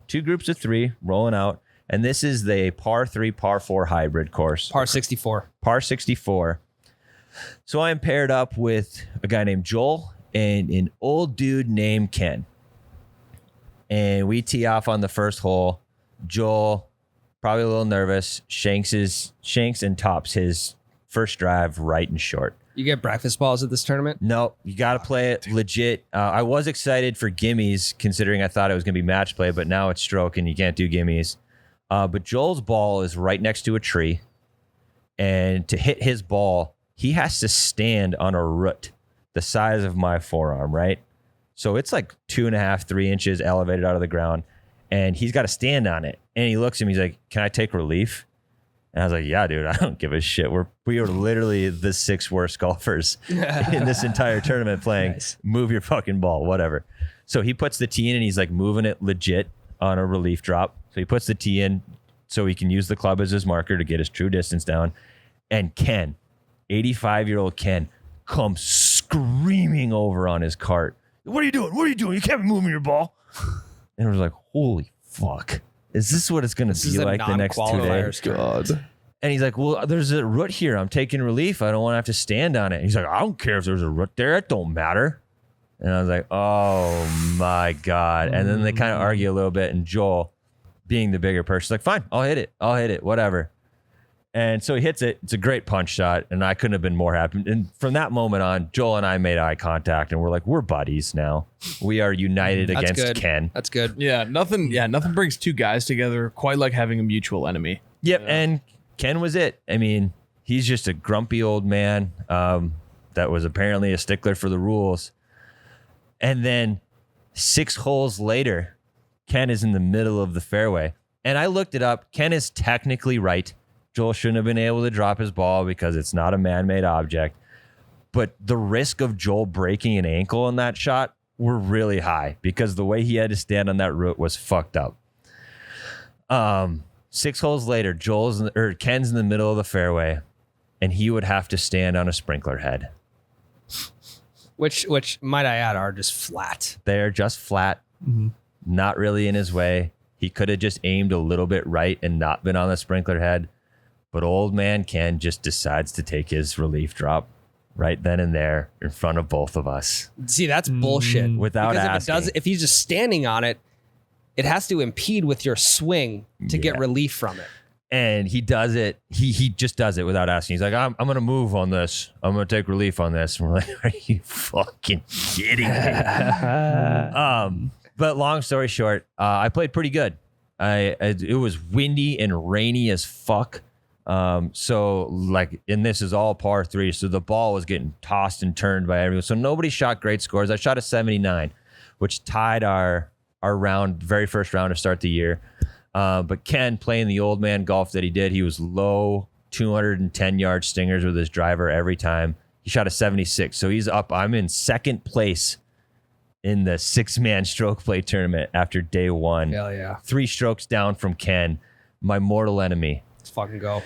A: 2 groups of 3 rolling out. And this is the par 3, par 4 hybrid course.
D: Par 64.
A: Par 64. So I'm paired up with a guy named Joel and an old dude named Ken. And we tee off on the first hole. Joel, probably a little nervous, shanks and tops his first drive right and short.
D: You get breakfast balls at this tournament?
A: No, you got to play it legit. I was excited for gimmies, considering I thought it was going to be match play, but now it's stroke and you can't do gimmies. But Joel's ball is right next to a tree. And to hit his ball, he has to stand on a root the size of my forearm, right? So it's like 2.5, 3 inches elevated out of the ground. And he's got to stand on it. And he looks at me, he's like, can I take relief? And I was like, yeah, dude, I don't give a shit. We are literally the 6 worst golfers in this entire tournament playing.
D: Nice.
A: Move your fucking ball, whatever. So he puts the tee in and he's like moving it legit on a relief drop. So he puts the tee in so he can use the club as his marker to get his true distance down. And Ken, 85-year-old Ken, comes screaming over on his cart. What are you doing? What are you doing? You can't be moving your ball. And I was like, holy fuck. Is this what it's going to be like the next 2 days?
C: God.
A: And he's like, well, there's a root here. I'm taking relief. I don't want to have to stand on it. He's like, I don't care if there's a root there. It don't matter. And I was like, oh my God. And then they kind of argue a little bit. And Joel, being the bigger person, is like, fine, I'll hit it, whatever. And so he hits it. It's a great punch shot. And I couldn't have been more happy. And from that moment on, Joel and I made eye contact and we're like, we're buddies now. We are united
D: That's
A: against
D: good.
A: Ken.
D: That's good.
B: Yeah, nothing brings 2 guys together quite like having a mutual enemy.
A: Yep. And Ken was it. I mean, he's just a grumpy old man that was apparently a stickler for the rules. And then 6 holes later, Ken is in the middle of the fairway. And I looked it up. Ken is technically right. Joel shouldn't have been able to drop his ball because it's not a man-made object. But the risk of Joel breaking an ankle in that shot were really high because the way he had to stand on that root was fucked up. 6 holes later, Ken's in the middle of the fairway, and he would have to stand on a sprinkler head.
D: Which might I add are just flat.
A: They're just flat, not really in his way. He could have just aimed a little bit right and not been on the sprinkler head. But old man Ken just decides to take his relief drop right then and there in front of both of us.
D: See, that's bullshit.
A: Without
D: Because
A: asking.
D: if he's just standing on it, it has to impede with your swing to get
A: Yeah.
D: relief from it.
A: And he does it. He just does it without asking. He's like, I'm going to move on this. I'm going to take relief on this. And we're like, are you fucking kidding me? But long story short, I played pretty good. It was windy and rainy as fuck. And this is all par 3. So the ball was getting tossed and turned by everyone. So nobody shot great scores. I shot a 79, which tied our round, very first round to start the year. But Ken, playing the old man golf that he did, he was low 210 yard stingers with his driver every time. He shot a 76. So he's up. I'm in second place in the 6-man stroke play tournament after day 1.
D: Hell yeah.
A: 3 strokes down from Ken, my mortal enemy.
D: Let's fucking go.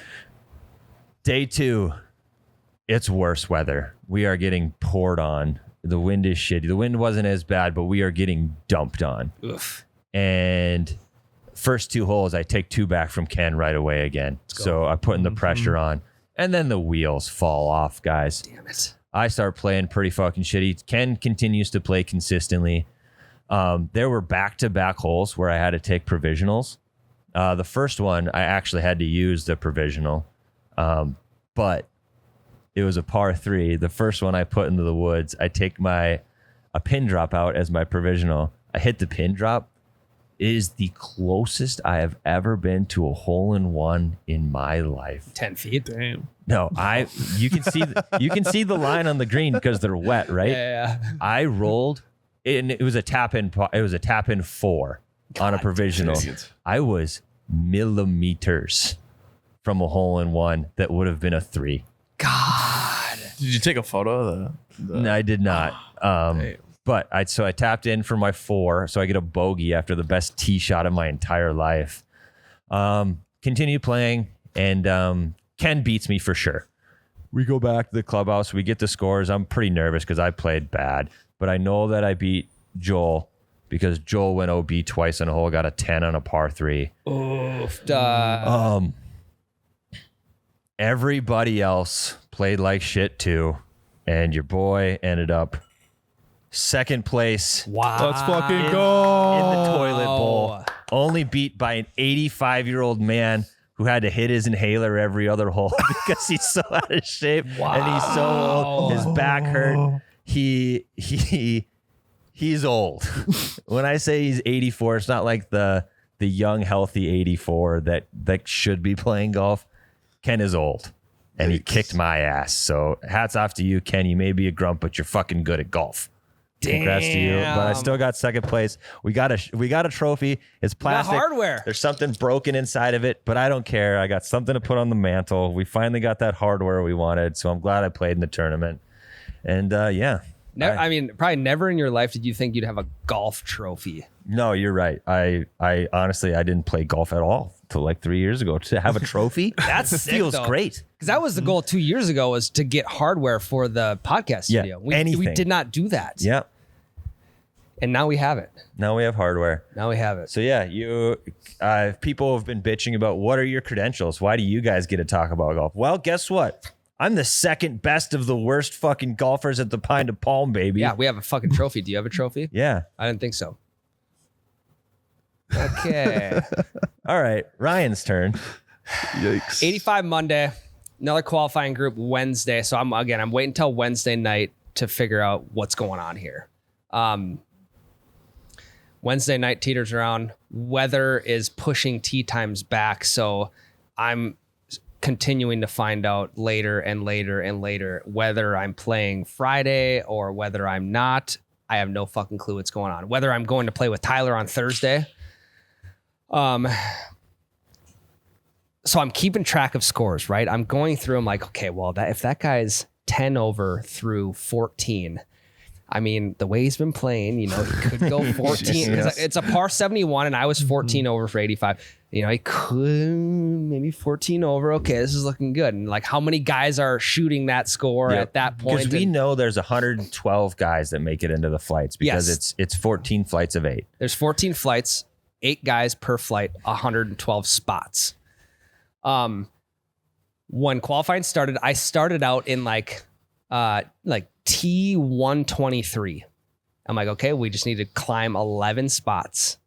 A: Day 2, it's worse weather. We are getting poured on. The wind is shitty. The wind wasn't as bad, but we are getting dumped on.
D: Oof.
A: And first 2 holes, I take 2 back from Ken right away again. So I'm putting the pressure on. And then the wheels fall off, guys.
D: Damn it.
A: I start playing pretty fucking shitty. Ken continues to play consistently. There were back-to-back holes where I had to take provisionals. The first one, I actually had to use the provisional. But it was a par 3. The first one I put into the woods, I take a pin drop out as my provisional. I hit the pin drop. It is the closest I have ever been to a hole-in-one in my life.
D: 10 feet.
B: Damn.
A: No, you can see the line on the green because they're wet, right?
D: Yeah.
A: I rolled, and it was a tap in 4 on a provisional.
C: Idiot.
A: I was millimeters from a hole-in-one that would have been a 3.
D: God.
B: Did you take a photo of the
A: No, I did not. But I tapped in for my 4, so I get a bogey after the best tee shot of my entire life. Continue playing. And Ken beats me for sure. We go back to the clubhouse. We get the scores. I'm pretty nervous because I played bad. But I know that I beat Joel because Joel went OB twice on a hole, got a 10 on a par 3.
D: Oof.
A: Everybody else played like shit too. And your boy ended up second place
D: Wow.
C: Let's fucking go.
A: in the toilet bowl. Only beat by an 85-year-old man who had to hit his inhaler every other hole because he's so out of shape and he's so old. His back hurt. He's old. When I say he's 84, it's not like the young, healthy 84 that should be playing golf. Ken is old, and he kicked my ass. So hats off to you, Ken. You may be a grump, but you're fucking good at golf. Congrats to you. But I still got second place. We got a trophy. It's plastic.
D: hardware.
A: There's something broken inside of it, but I don't care. I got something to put on the mantle. We finally got that hardware we wanted, so I'm glad I played in the tournament. And yeah.
D: I mean, probably never in your life did you think you'd have a golf trophy.
A: No, you're right. I honestly I didn't play golf at all till like 3 years ago. To have a trophy,
D: That's sick,
A: feels
D: though.
A: great.
D: Because that was the goal 2 years ago, was to get hardware for the podcast
A: Yeah,
D: studio. We
A: anything.
D: did not do that.
A: Yeah.
D: And now we have it.
A: Now we have hardware.
D: Now we have it.
A: So yeah, people have been bitching about what are your credentials? Why do you guys get to talk about golf? Well, guess what? I'm the second best of the worst fucking golfers at the Pine to Palm, baby.
D: Yeah, we have a fucking trophy. Do you have a trophy?
A: Yeah.
D: I didn't think so. Okay.
A: All right. Ryan's turn.
C: Yikes.
D: 85 Monday, another qualifying group Wednesday. So I'm waiting until Wednesday night to figure out what's going on here. Wednesday night teeters around. Weather is pushing tee times back, so I'm continuing to find out later and later and later whether I'm playing Friday or whether I'm not. I have no fucking clue what's going on. Whether I'm going to play with Tyler on Thursday. So I'm keeping track of scores, right? I'm going through. I'm like, okay, well, if that guy's 10 over through 14, I mean, the way he's been playing, he could go 14.
C: Yes.
D: It's a par 71, and I was 14 over for 85. He could maybe 14 over. Okay, this is looking good. And like, how many guys are shooting that score at that point?
A: Because we know there's 112 guys that make it into the flights because
D: Yes.
A: it's 14 flights of 8.
D: There's 14 flights, 8 guys per flight, 112 spots. When qualifying started, I started out in like T123. I'm like, okay, we just need to climb 11 spots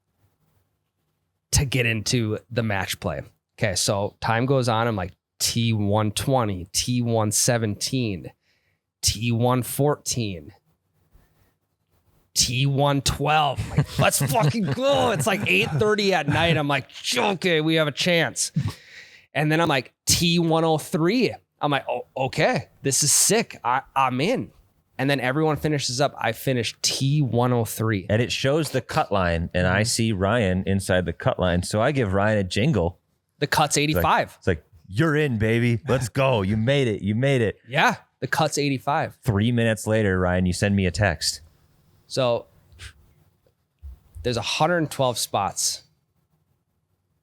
D: to get into the match play. Okay, so time goes on. I'm like T120, T117, T114, T112. I'm like, let's fucking go. It's like 8:30 at night. I'm like, okay, we have a chance. And then I'm like T103. I'm like, oh, okay, this is sick. I'm in. And then everyone finishes up. I finished T103.
A: And it shows the cut line, and I see Ryan inside the cut line. So I give Ryan a jingle.
D: The cut's 85.
A: It's like, you're in, baby. Let's go. You made it. You made it.
D: Yeah, the cut's 85.
A: 3 minutes later, Ryan, you send me a text.
D: So there's 112 spots,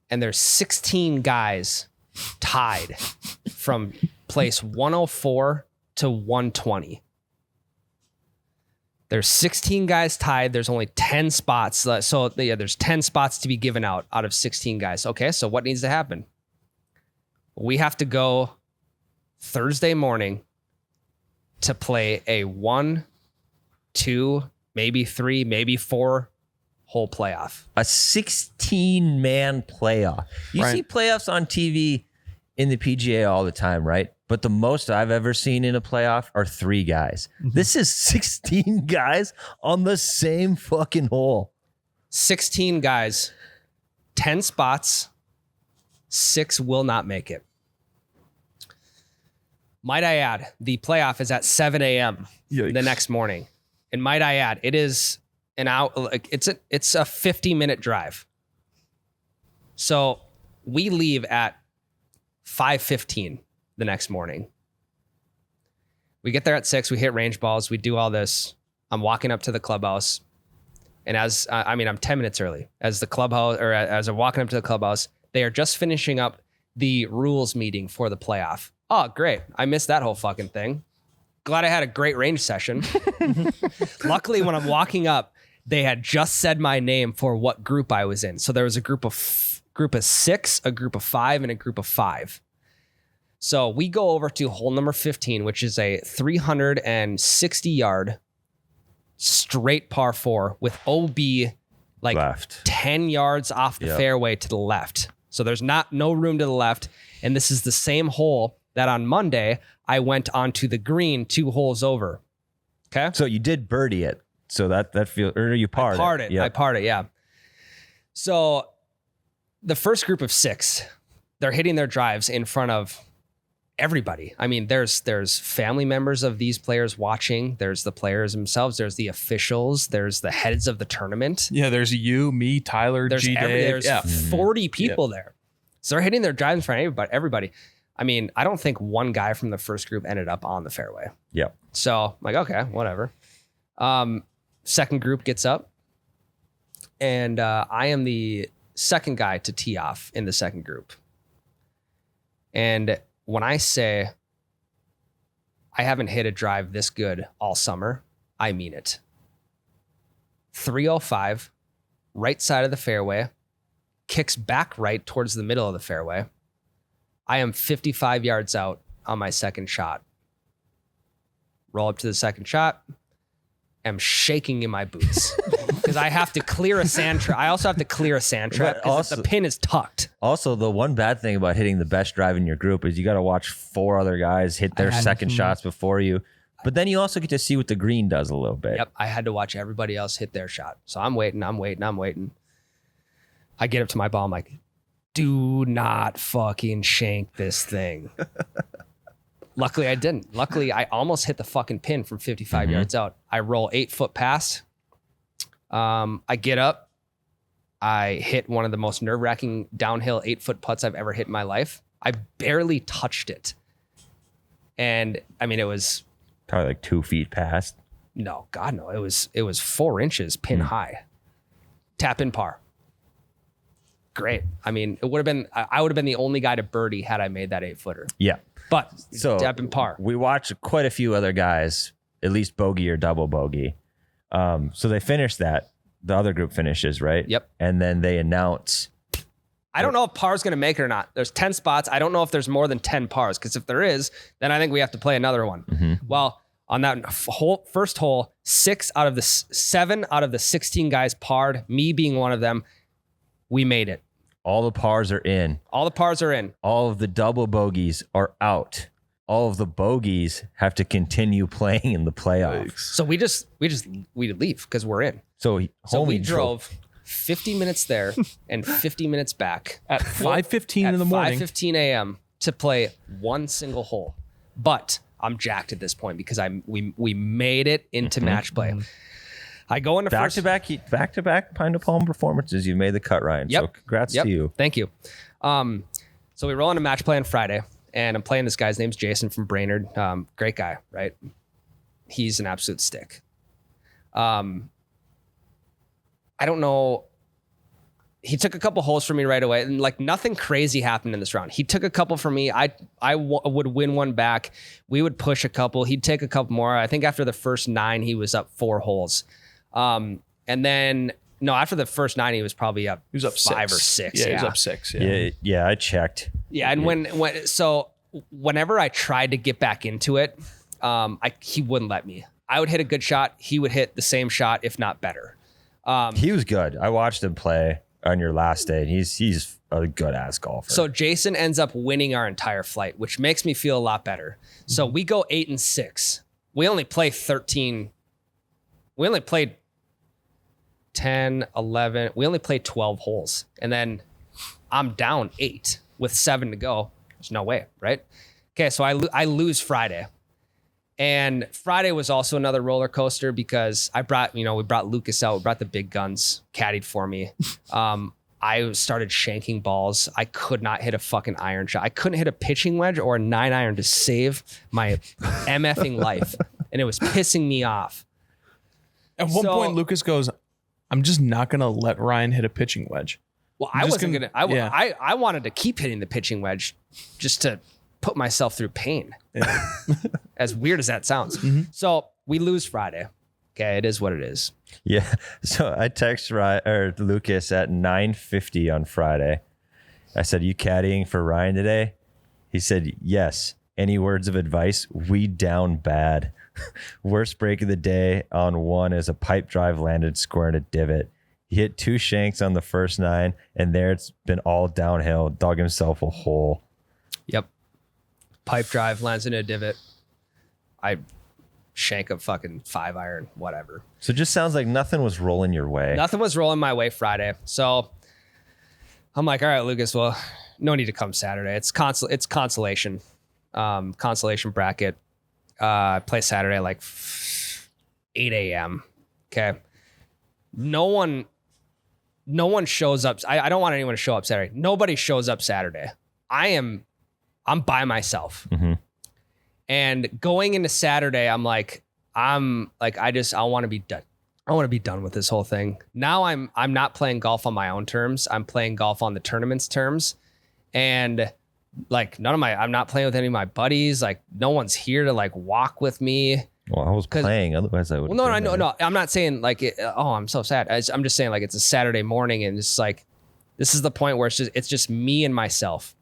D: and there's 16 guys tied from place 104 to 120. There's 16 guys tied. There's only 10 spots. So yeah, there's 10 spots to be given out of 16 guys. Okay, so what needs to happen? We have to go Thursday morning to play a 1, 2, maybe 3, maybe 4 hole playoff.
A: A 16-man playoff. You
B: Right.
A: see playoffs on TV in the PGA all the time, right? But the most I've ever seen in a playoff are 3 guys. This is 16 guys on the same fucking hole.
D: 16 guys, 10 spots, 6 will not make it. Might I add, the playoff is at 7 a.m.
C: Yikes.
D: the next morning. And might I add, it is an hour, like it's a 50-minute drive. So we leave at 5:15 the next morning. We get there at 6, we hit range balls, we do all this. I'm walking up to the clubhouse. And as I'm 10 minutes early. As I'm walking up to the clubhouse, they are just finishing up the rules meeting for the playoff. Oh, great. I missed that whole fucking thing. Glad I had a great range session. Luckily, when I'm walking up, they had just said my name for what group I was in. So there was a group of 6, a group of 5, and a group of 5. So we go over to hole number 15, which is a 360-yard straight par 4 with OB like
A: Left.
D: 10 yards off the fairway to the left. So there's no room to the left. And this is the same hole that on Monday I went onto the green 2 holes over. Okay.
A: So you did birdie it. So that feels, or you parred
D: I parred it.
A: Yep.
D: I parred it. Yeah. So the first group of 6, they're hitting their drives in front of everybody. I mean, there's family members of these players watching. There's the players themselves. There's the officials. There's the heads of the tournament.
B: Yeah, there's you, me, Tyler,
D: There's
B: Dave.
D: there's 40 people there. So they're hitting their drives in front of everybody. I mean, I don't think one guy from the first group ended up on the fairway.
A: Yep.
D: So I'm like, okay, whatever. Second group gets up, and I am the second guy to tee off in the second group. And when I say I haven't hit a drive this good all summer, I mean it. 305, right side of the fairway, kicks back right towards the middle of the fairway. I am 55 yards out on my second shot. Roll up to the second shot. Am shaking in my boots because I have to clear a sand trap. I also have to clear a sand trap because the pin is tucked.
A: Also, the one bad thing about hitting the best drive in your group is you got to watch 4 other guys hit their second shots before you. But then you also get to see what the green does a little bit.
D: Yep. I had to watch everybody else hit their shot. So I'm waiting. I get up to my ball. I'm like, do not fucking shank this thing. Luckily, I didn't. Luckily, I almost hit the fucking pin from 55 yards out. I roll 8 foot past. I get up. I hit one of the most nerve-wracking downhill 8-foot putts I've ever hit in my life. I barely touched it. And I mean, it was
A: Probably like 2 feet past.
D: no, God, no. It was 4 inches pin high. Tap in par. Great. I mean, it would have been, I would have been the only guy to birdie had I made that 8-footer.
A: Yeah.
D: But
A: So
D: tap in par.
A: we watched quite a few other guys, at least bogey or double bogey. So they finished that. The other group finishes, right?
D: Yep.
A: And then they announce.
D: I don't know if par's going to make it or not. There's 10 spots. I don't know if there's more than 10 pars, because if there is, then I think we have to play another one. Well, on that first hole, 7 out of the 16 guys parred, me being one of them. We made it.
A: All the pars are in.
D: All the pars are in.
A: All of the double bogeys are out. All of the bogeys have to continue playing in the playoffs.
D: So we leave because we're in.
A: So
D: So we
A: homie
D: drove 50 minutes there and 50 minutes back
B: At 5:15 in the morning.
D: 5:15 a.m. to play one single hole. But I'm jacked at this point because we made it into match play. I go into
A: back to back Pine to Palm performances. You made the cut, Ryan.
D: Yep.
A: So congrats to you.
D: Thank you. So we roll into match play on Friday, and I'm playing this guy's name's Jason from Brainerd. Great guy, right? He's an absolute stick. I don't know. He took a couple holes for me right away, and like nothing crazy happened in this round. He took a couple for me. I would win one back. We would push a couple. He'd take a couple more. I think after the first 9, he was up 4 holes. And then after the first 9, he was probably up.
B: He was up
D: 5
B: 6.
D: or 6.
B: Yeah, he was up 6. Yeah.
A: Yeah, I checked.
D: Yeah, and whenever I tried to get back into it, he wouldn't let me. I would hit a good shot. He would hit the same shot, if not better.
A: He was good. I watched him play on your last day. He's a good ass golfer.
D: So Jason ends up winning our entire flight, which makes me feel a lot better. So we go 8 and 6. We only play 13. We only played 10, 11. We only played 12 holes. And then I'm down 8 with 7 to go. There's no way, right? Okay, so I lose Friday. And Friday was also another roller coaster because we brought Lucas out, we brought the big guns, caddied for me. I started shanking balls. I could not hit a fucking iron shot. I couldn't hit a pitching wedge or a 9-iron to save my MFing life. And it was pissing me off.
B: At one point, Lucas goes, I'm just not going to let Ryan hit a pitching wedge.
D: Well,
B: You're
D: I
B: just
D: wasn't
B: gonna-
D: gonna.
B: yeah.
D: I wanted to keep hitting the pitching wedge, just to put myself through pain.
B: Yeah.
D: As weird as that sounds. So we lose Friday. Okay, it is what it is.
A: Yeah. So I text Lucas at 9:50 on Friday. I said, "You caddying for Ryan today?" He said, "Yes." Any words of advice? We down bad. Worst break of the day on one is a pipe drive landed square in a divot. He hit 2 shanks on the first 9, and there it's been all downhill. Dug himself a hole.
D: Yep. Pipe drive lands in a divot. I shank a fucking 5-iron, whatever.
A: So it just sounds like nothing was rolling your way.
D: Nothing was rolling my way Friday. So I'm like, all right, Lucas, well, no need to come Saturday. It's consolation. Consolation bracket. I play Saturday like 8 a.m. Okay. No one shows up. I don't want anyone to show up Saturday. Nobody shows up Saturday. I'm by myself.
A: Mm-hmm.
D: And going into Saturday, I want to be done. I want to be done with this whole thing. Now I'm not playing golf on my own terms. I'm playing golf on the tournament's terms. And like I'm not playing with any of my buddies. Like no one's here to like walk with me.
A: Well, I was playing. Otherwise, I would.
D: Well, no. I'm not saying like, I'm so sad. I'm just saying like it's a Saturday morning and it's like, this is the point where it's just me and myself.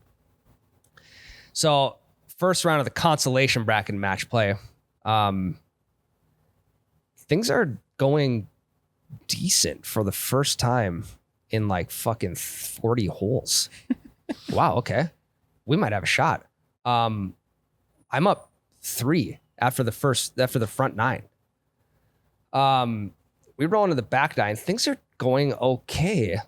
D: So first round of the consolation bracket match play, things are going decent for the first time in like fucking 40 holes. Wow. Okay. We might have a shot. I'm up 3 after the front 9. We roll into the back 9. Things are going okay.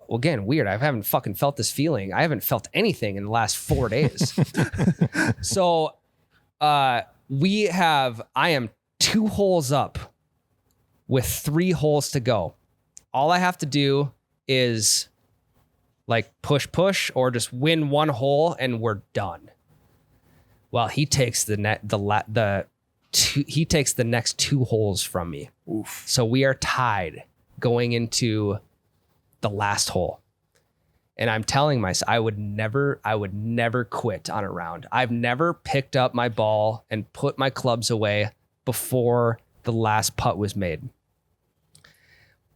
D: Well, again, weird. I haven't fucking felt this feeling. I haven't felt anything in the last 4 days. So, I am 2 holes up with 3 holes to go. All I have to do is like push or just win 1 hole and we're done. Well, he takes he takes the next 2 holes from me.
B: Oof.
D: So we are tied going into the last hole. And I'm telling myself I would never quit on a round. I've never picked up my ball and put my clubs away before the last putt was made.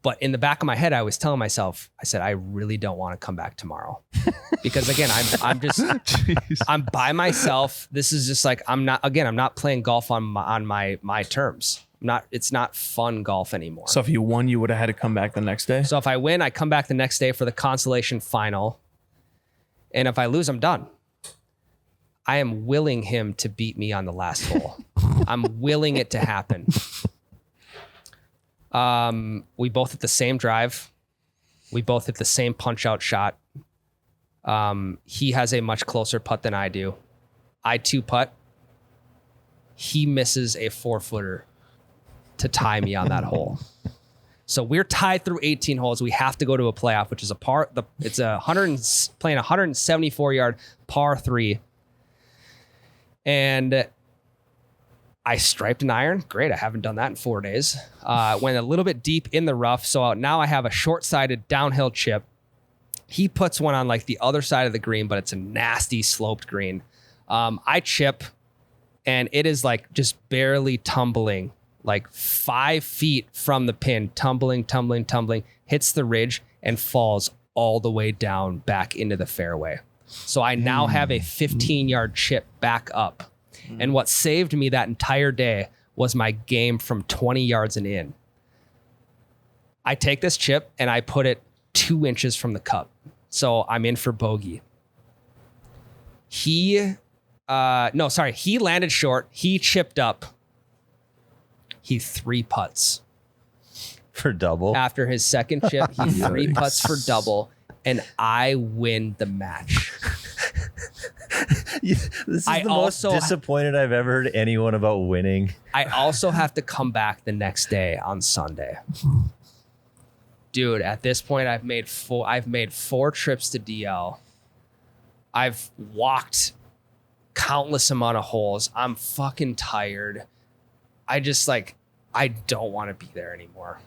D: But in the back of my head, I was telling myself, I said, I really don't want to come back tomorrow. Because again, I'm by myself. This is just like, I'm not playing golf on my terms. It's not fun golf anymore.
B: So if you won, you would have had to come back the next day?
D: So if I win, I come back the next day for the consolation final. And if I lose, I'm done. I am willing him to beat me on the last hole. I'm willing it to happen. We both hit the same drive. We both hit the same punch out shot. He has a much closer putt than I do. I 2-putt. He misses a 4-footer to tie me on that hole. So we're tied through 18 holes. We have to go to a playoff, which is it's playing 174 yard par 3. And I striped an iron. Great. I haven't done that in 4 days. Went a little bit deep in the rough. So now I have a short-sided downhill chip. He puts one on like the other side of the green, but it's a nasty sloped green. I chip and it is like just barely tumbling, like 5 feet from the pin, tumbling, hits the ridge and falls all the way down back into the fairway. So I now have a 15-yard chip back up. And what saved me that entire day was my game from 20 yards and in. I take this chip and I put it 2 inches from the cup. So I'm in for bogey. He landed short. He chipped up. He 3-putts.
A: For double.
D: After his second chip, he 3-putts for double. And I win the match.
A: This is the most disappointed I've ever heard anyone about winning.
D: I also have to come back the next day on Sunday. Dude, at this point, I've made 4 trips to DL. I've walked countless amount of holes. I'm fucking tired. I don't want to be there anymore.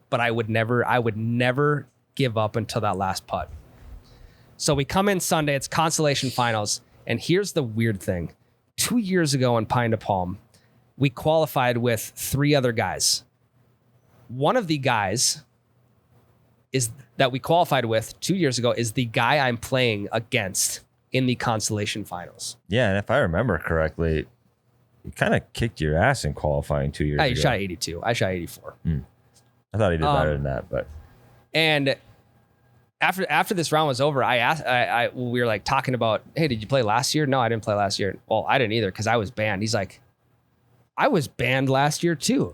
D: But I would never give up until that last putt. So we come in Sunday, it's consolation finals. And here's the weird thing. 2 years ago in Pine to Palm, we qualified with 3 other guys. One of the guys that we qualified with 2 years ago is the guy I'm playing against in the consolation finals.
A: Yeah, and if I remember correctly, you kind of kicked your ass in qualifying 2 years ago.
D: You shot 82. I shot 84.
A: I thought he did better than that, but
D: And after this round was over, I asked, we were like talking about, hey, did you play last year? No, I didn't play last year. Well, I didn't either because I was banned. He's like, I was banned last year too.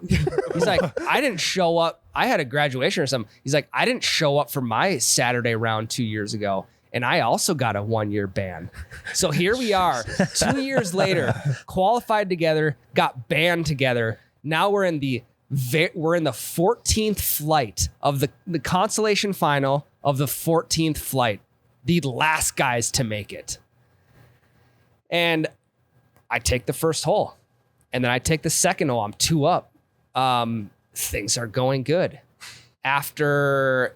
D: He's like, I didn't show up. I had a graduation or something. He's like, I didn't show up for my Saturday round 2 years ago. And I also got a 1-year ban. So here we are 2 years later, qualified together, got banned together. Now we're in the 14th flight of the consolation final of the 14th flight, the last guys to make it. And I take the first hole, and then I take the second hole. I'm 2 up. Things are going good. After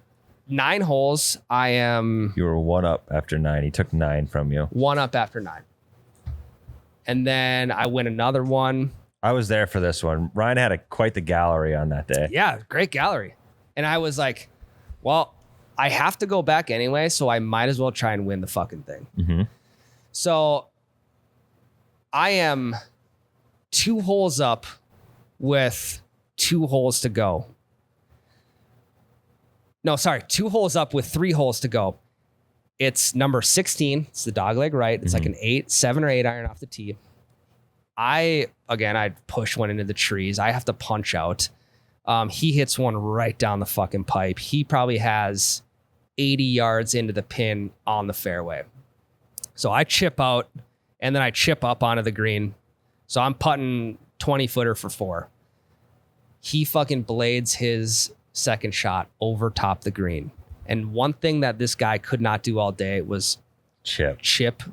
D: 9 holes,
A: you were 1 up after 9. He took 9 from you.
D: 1 up after 9. And then I win another one.
A: I was there for this one. Ryan had quite the gallery on that day.
D: Yeah, great gallery. And I was like, well, I have to go back anyway, so I might as well try and win the fucking thing.
A: Mm-hmm.
D: So I am 2 holes up with 2 holes to go. No, sorry, 2 holes up with 3 holes to go. It's number 16. It's the dogleg right. It's like an 7 or 8 iron off the tee. I push one into the trees. I have to punch out. He hits one right down the fucking pipe. He probably has 80 yards into the pin on the fairway. So I chip out and then I chip up onto the green. So I'm putting 20 footer for 4. He fucking blades his second shot over top the green. And one thing that this guy could not do all day was chip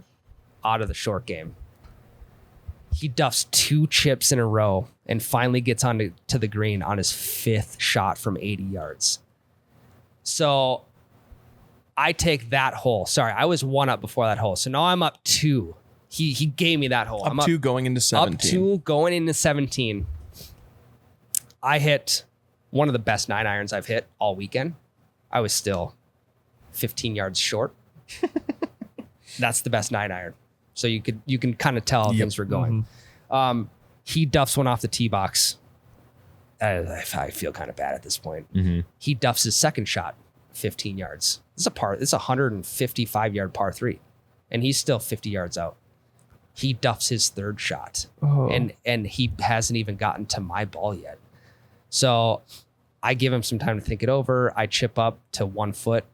D: out of the short game. He duffs 2 chips in a row and finally gets onto the green on his 5th shot from 80 yards. So I take that hole. Sorry, I was 1 up before that hole. So now I'm up 2. He gave me that hole.
B: I'm up 2 going into 17.
D: Up 2 going into 17. I hit one of the best 9 irons I've hit all weekend. I was still 15 yards short. That's the best 9 iron. So you can kind of tell how things were going. He duffs one off the tee box. I feel kind of bad at this point. He duffs his second shot, 15 yards. It's a 155 yard par 3, and he's still 50 yards out. He duffs his 3rd shot, and he hasn't even gotten to my ball yet. So I give him some time to think it over. I chip up to 1 foot.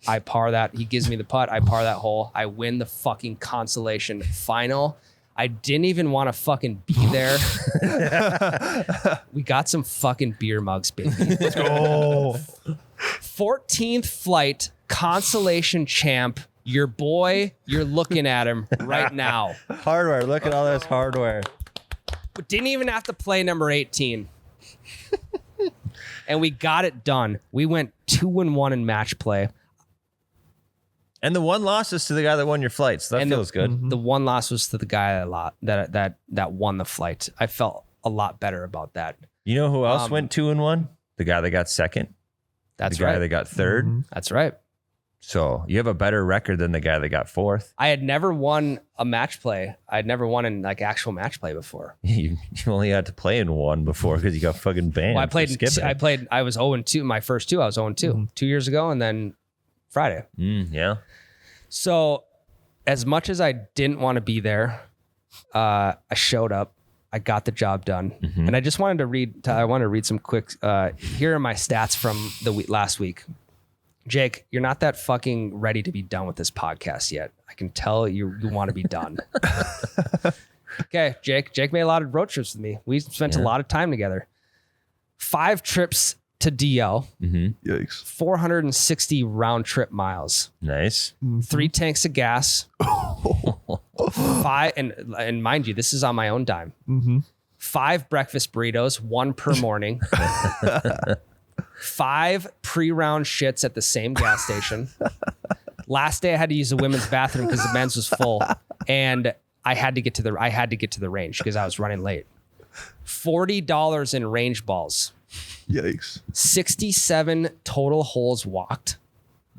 D: I par that. He gives me the putt. I par that hole. I win the fucking consolation final. I didn't even want to fucking be there. We got some fucking beer mugs, baby.
C: Let's go.
D: 14th flight, consolation champ. Your boy, you're looking at him right now.
A: Hardware. Look at all this hardware.
D: But didn't even have to play number 18. And we got it done. We went 2-1 in match play.
A: And the 1 loss is to the guy that won your flight, so that feels good.
D: The 1 loss was to the guy that won the flight. I felt a lot better about that.
A: You know who else went 2-1? The guy that got 2nd.
D: That's
A: the
D: right.
A: guy that got 3rd.
D: That's right.
A: So you have a better record than the guy that got 4th.
D: I had never won a match play. I had never won in like actual match play before.
A: You only had to play in 1 before because you got fucking banned.
D: Well, I was 0-2. My first 2, I was 0-2 2 years ago, and then Friday.
A: Yeah.
D: So as much as I didn't want to be there, I showed up. I got the job done. And I just wanted to read some quick, here are my stats from the last week. Jake, you're not that fucking ready to be done with this podcast yet. I can tell you want to be done. Okay, Jake made a lot of road trips with me. We spent a lot of time together. 5 trips to DL.
C: Yikes.
D: 460 round trip miles.
A: Nice.
D: 3 tanks of gas. 5, and mind you, this is on my own dime. 5 breakfast burritos, 1 per morning. 5 pre-round shits at the same gas station. Last day I had to use the women's bathroom because the men's was full, and I had to get to the range because I was running late. $40 in range balls,
C: Yikes.
D: 67 total holes walked,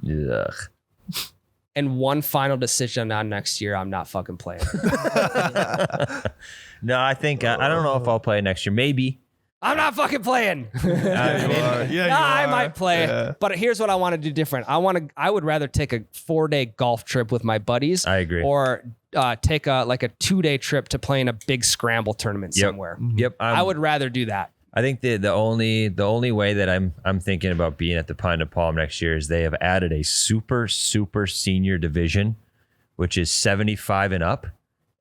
A: Ugh.
D: and one final decision on next year. I'm not fucking playing.
A: No, I think I don't know if I'll play next year. Maybe.
D: I'm not fucking playing.
C: Yeah,
D: I might play, but here's what I want to do different. I would rather take a 4-day golf trip with my buddies.
A: I agree.
D: Or take a 2-day trip to play in a big scramble tournament somewhere.
A: Yep.
D: I would rather do that.
A: I think the only way that I'm thinking about being at the Pine de Palm next year is they have added a super senior division, which is 75 and up.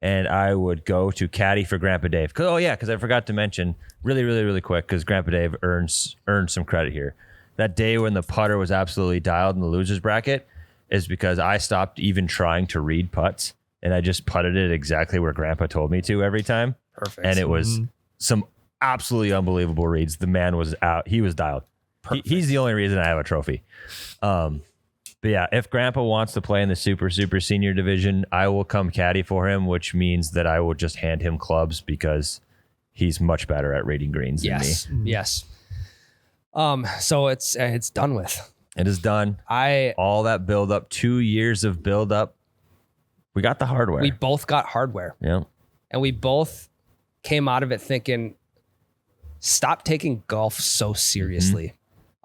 A: And I would go to caddy for Grandpa Dave. Because I forgot to mention really quick, because Grandpa Dave earned some credit here. That day when the putter was absolutely dialed in the losers bracket is because I stopped even trying to read putts, and I just putted it exactly where Grandpa told me to every time.
D: Perfect.
A: And it was some absolutely unbelievable reads. The man was out. He was dialed. He's the only reason I have a trophy. But yeah, if Grandpa wants to play in the super senior division, I will come caddy for him, which means that I will just hand him clubs because he's much better at reading greens than me.
D: Yes. So it's done with.
A: It is done. All that build up, 2 years of build up. We got the hardware.
D: We both got hardware.
A: Yeah.
D: And we both came out of it thinking, stop taking golf so seriously.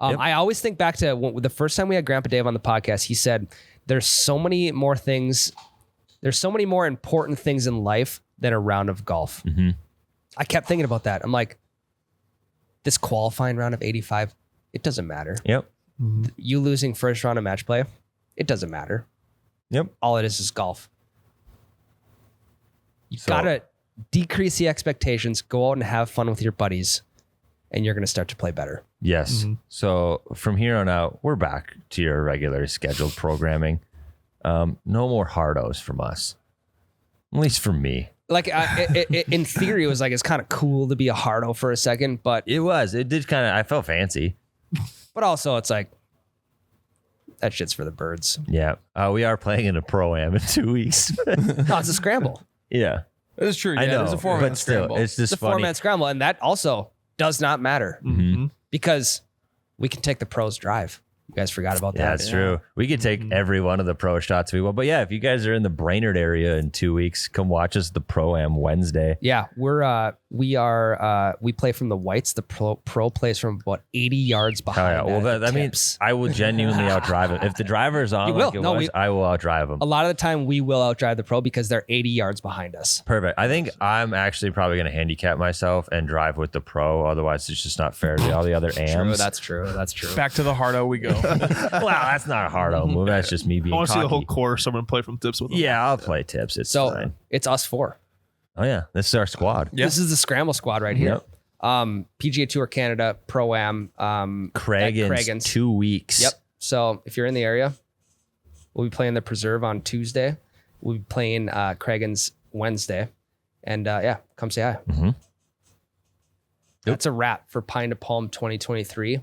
A: Yep.
D: I always think back to the first time we had Grandpa Dave on the podcast. He said, there's so many more important things in life than a round of golf.
A: Mm-hmm.
D: I kept thinking about that. I'm like, this qualifying round of 85, it doesn't matter.
A: Yep.
D: You losing first round of match play, it doesn't matter.
A: Yep.
D: All it is golf. You gotta decrease the expectations, go out and have fun with your buddies, and you're gonna start to play better.
A: Yes. So from here on out, we're back to your regular scheduled programming. No more hardos from us, at least for me.
D: Like in theory, it was like it's kind of cool to be a hardo for a second, but
A: It did kind of. I felt fancy.
D: but also it's like that shit's for the birds.
A: Yeah. We are playing in a pro-am in 2 weeks.
D: No, it's a scramble.
A: Yeah.
B: That is true. Yeah,
A: I know.
B: There's a 4-man
A: but still,
B: scramble.
A: it's just
D: It's a
A: funny.
D: 4-man scramble, and that also does not matter because we can take the pros drive. You guys forgot about that.
A: Yeah, that's true. We could take every one of the pro shots we want. But yeah, if you guys are in the Brainerd area in 2 weeks, come watch us the Pro-Am Wednesday.
D: Yeah, we play from the whites. The pro plays from about 80 yards behind.
A: Oh, yeah. Well, that means I will genuinely outdrive him. If the driver is on,
D: You will.
A: like it
D: No,
A: was, I will outdrive him.
D: a lot of the time we will outdrive the pro because they're 80 yards behind us.
A: Perfect. I think I'm actually probably going to handicap myself and drive with the pro. Otherwise, it's just not fair to all the other AMs.
D: That's true.
B: Back to the hardo we go.
A: Wow, that's not a hard move. That's just me being
C: I want to see the whole
A: cocky.
C: course. Someone play from tips with them.
A: Yeah, I'll play tips. It's
D: So
A: fine.
D: it's us four.
A: Oh yeah, this is our squad.
D: This is the scramble squad right here. PGA Tour Canada Pro-Am.
A: Craigan's 2 weeks.
D: Yep. So if you're in the area, we'll be playing the Preserve on Tuesday. We'll be playing Craigan's Wednesday. And come say hi.
A: Mhm.
D: That's a wrap for Pine to Palm 2023.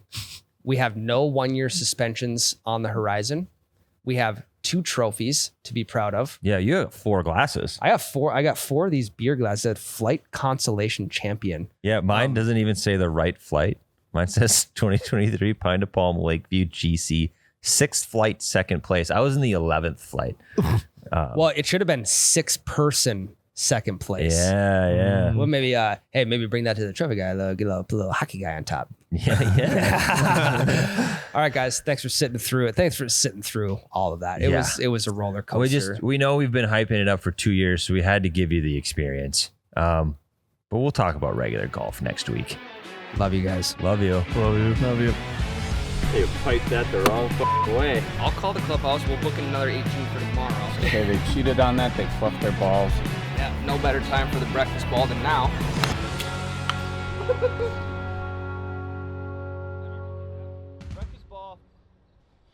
D: We have no 1-year suspensions on the horizon. We have 2 trophies to be proud of.
A: Yeah, you have 4 glasses.
D: I got 4 of these beer glasses that Flight Consolation Champion.
A: Yeah, mine doesn't even say the right flight. Mine says 2023 Pine to Palm Lakeview GC 6th flight, 2nd place. I was in the 11th flight.
D: Well, it should have been 6-person 2nd place.
A: Yeah.
D: Well, maybe bring that to the trophy guy. Get a little hockey guy on top.
A: Yeah.
D: All right, guys. Thanks for sitting through it. Thanks for sitting through all of that. It was a roller coaster.
A: We know we've been hyping it up for 2 years, so we had to give you the experience. But we'll talk about regular golf next week.
D: Love you guys.
A: Love you.
C: Love you.
A: You piped that the wrong way.
D: I'll call the clubhouse. We'll book another 18 for tomorrow.
E: Okay, they cheated on that. They fluffed their balls.
D: Yeah, no better time for the breakfast ball than now.